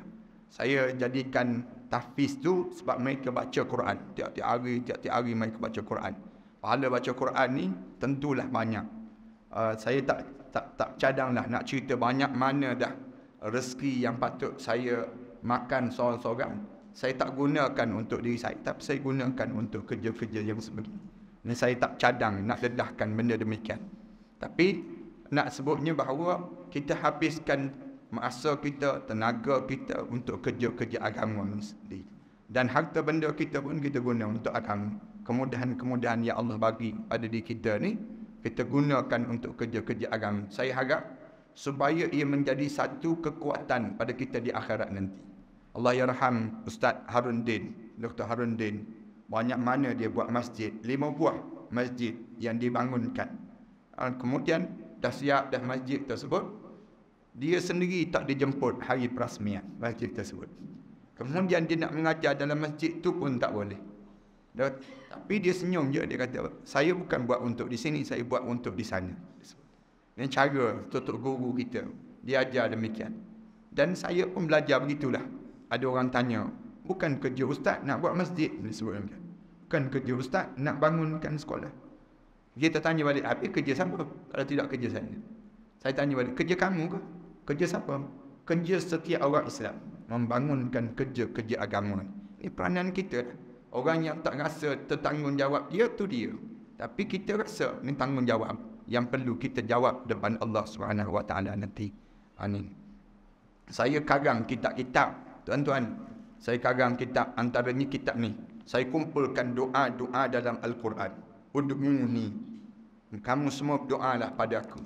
Saya jadikan tahfiz tu sebab mereka baca Quran. Tiap-tiap hari mereka baca Quran. Pahala baca Quran ni tentulah banyak. Saya tak cadanglah nak cerita banyak mana dah rezeki yang patut saya makan seorang-seorang. Saya tak gunakan untuk diri saya, tapi saya gunakan untuk kerja-kerja yang sebegini. Dan saya tak cadang nak dedahkan benda demikian. Tapi nak sebutnya bahawa kita habiskan masa kita, tenaga kita untuk kerja-kerja agama sendiri. Dan harta benda kita pun kita guna untuk agama. Kemudahan-kemudahan yang Allah bagi pada diri kita ni, kita gunakan untuk kerja-kerja agama. Saya harap supaya ia menjadi satu kekuatan pada kita di akhirat nanti. Allah yarham Ustaz Harun Din, Dr. Harun Din. Banyak mana dia buat masjid, 5 buah masjid yang dibangunkan. Kemudian dah siap dah masjid tersebut, dia sendiri tak dijemput hari perasmian masjid tersebut. Kemudian dia nak mengajar dalam masjid tu pun tak boleh. Tapi dia senyum je, dia kata, saya bukan buat untuk di sini, saya buat untuk di sana. Ini cara tutup guru kita, dia ajar demikian. Dan saya pun belajar begitulah. Ada orang tanya, bukan kerja ustaz nak buat masjid, disebutkan. Bukan kerja ustaz nak bangunkan sekolah. Kita tanya balik, habis kerja siapa? Kalau tidak kerja saya. Saya tanya balik, kerja kamu ke? Kerja siapa? Kerja setiap orang Islam, membangunkan kerja-kerja agama. Ini peranan kita. Orang yang tak rasa tertanggungjawab dia tu dia. Tapi kita rasa ni tanggungjawab yang perlu kita jawab depan Allah SWT nanti. Amin. Saya karang kitab-kitab, tuan-tuan. Saya karang kitab, antaranya kitab ni. Saya kumpulkan doa-doa dalam Al-Quran. Ud'uni. Kamu semua berdoalah pada aku.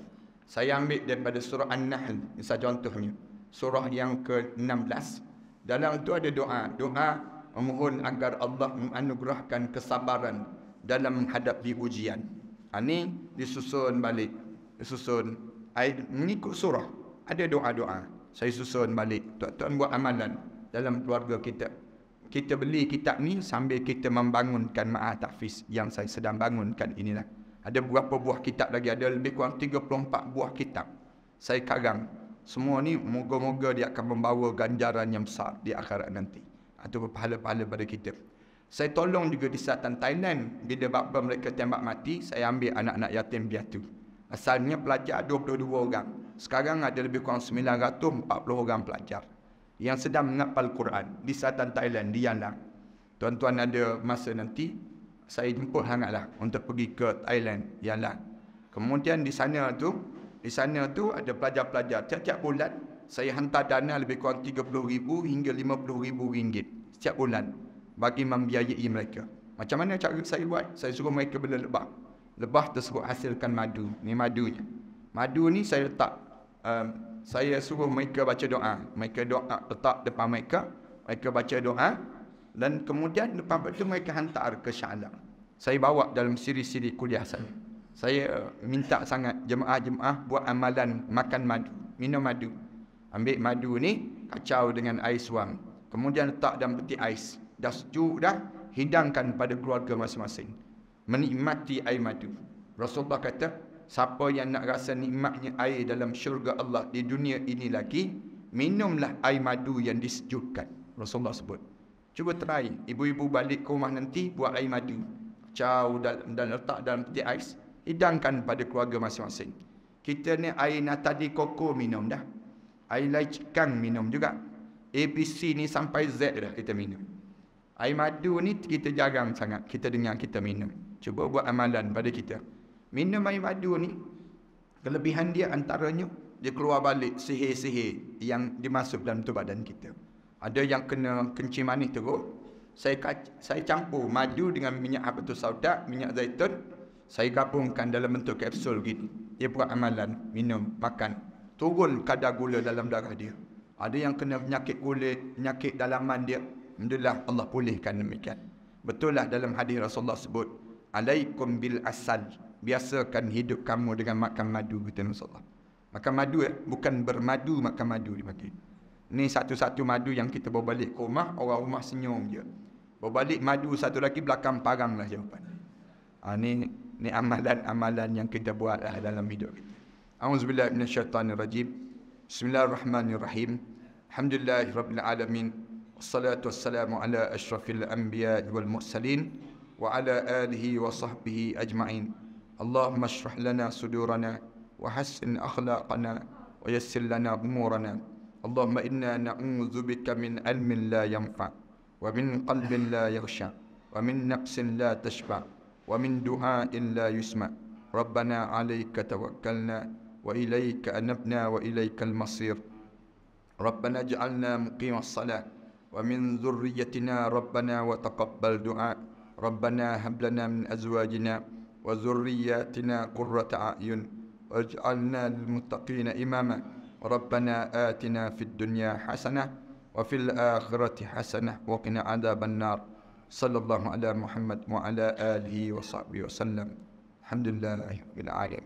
Saya ambil daripada surah An-Nahl, misalnya contohnya. Surah yang ke-16. Dalam tu ada doa. Doa memohon agar Allah menganugerahkan kesabaran dalam menghadapi ujian. Ini disusun balik. Disusun. Mengikut surah. Ada doa-doa. Saya susun balik. Tuan-tuan buat amalan dalam keluarga kita. Kita beli kitab ni sambil kita membangunkan ma'ah tahfiz yang saya sedang bangunkan inilah. Ada berapa buah kitab lagi? Ada lebih kurang 34 buah kitab. Saya karang. Semua ni moga-moga dia akan membawa ganjaran yang besar di akhirat nanti. Atau pahala-pahala pada kita. Saya tolong juga di selatan Thailand. Bila bapa mereka tembak mati, saya ambil anak-anak yatim piatu. Asalnya pelajar 22 orang. Sekarang ada lebih kurang 940 orang pelajar yang sedang menghafal Quran di selatan Thailand, di Yalang. Tuan-tuan ada masa nanti, saya jemput hangatlah untuk pergi ke Thailand, Yalang. Kemudian di sana tu ada pelajar-pelajar. Tiap-tiap bulan saya hantar dana lebih kurang 30,000 hingga 50,000 ringgit setiap bulan bagi membiayai mereka. Macam mana cara saya buat? Saya suruh mereka bela lebah. Lebah tersebut hasilkan madu. Ni madunya. Madu ni saya letak, saya suruh mereka baca doa. Mereka doa letak depan mereka. Mereka baca doa. Dan kemudian lepas itu mereka hantar ke Shah Alam. Saya bawa dalam siri-siri kuliah saya. Saya minta sangat jemaah-jemaah buat amalan makan madu, minum madu. Ambil madu ni, kacau dengan air suam. Kemudian letak dalam peti ais. Dah sejuk dah, hidangkan pada keluarga masing-masing. Menikmati air madu. Rasulullah kata, siapa yang nak rasa nikmatnya air dalam syurga Allah di dunia ini lagi, minumlah air madu yang disejukkan. Rasulullah sebut. Cuba try. Ibu-ibu balik ke rumah nanti, buat air madu. Kacau dan letak dalam peti ais. Hidangkan pada keluarga masing-masing. Kita ni air Natadi Koko minum dah. Air lai cikang minum juga. ABC ni sampai Z dah kita minum. Air madu ni kita jarang sangat kita dengar kita minum. Cuba buat amalan pada kita. Minum air madu ni, kelebihan dia antaranya, dia keluar balik sihir-sihir yang dimasuk dalam tubuh badan kita. Ada yang kena kencing manis teruk. Saya campur madu dengan minyak habatus sauda, minyak zaitun. Saya gabungkan dalam bentuk kapsul gini. Dia buat amalan, minum, makan. Turun kadar gula dalam darah dia. Ada yang kena penyakit kulit, penyakit dalaman dia. Alhamdulillah Allah pulihkan demikian. Betul lah dalam hadis Rasulullah sebut, alaikum bil asal. Biasakan hidup kamu dengan makan madu, kata Rasulullah. Makan madu bukan bermadu, makan madu dipanggil. Ni satu-satu madu yang kita bawa balik ke rumah, orang rumah senyum je. Bawa balik madu satu lagi, belakang parang lah jawapan. Ni amalan-amalan yang kita buat lah dalam hidup kita. A'udzubillahi minasyaitanirrajim. Bismillahirrahmanirrahim. Alhamdulillahi Rabbil Alamin. Wassalatu wassalamu ala ashrafil anbiya wal mursalin wa ala alihi wa sahbihi ajma'in. Allahumma ashrah lana sudurana wa hassin akhlaqana wa yassir lana umurana. Allahumma inna na'udzu bika min ilmin la yanfa' wa min qalbin la yakhsha wa min nafsin la tashba' wa min du'ain la yusma'. Rabbana 'alaika tawakkalna wa ilaika anabna wa ilaikal masir. Rabbana ij'alna muqimas salah wa min dhurriyyatina Rabbana wa taqabbal du'a. Rabbana hab lana min azwajina wa dhurriyyatina qurrata a'yun waj'alna lil muttaqina imama. Rabbana atina fid dunya hasanah wa fil akhirati hasanah wa qina adzaban nar. Sallallahu ala Muhammad wa ala alihi wa sahbihi wa sallam. Alhamdulillahi rabbil alamin.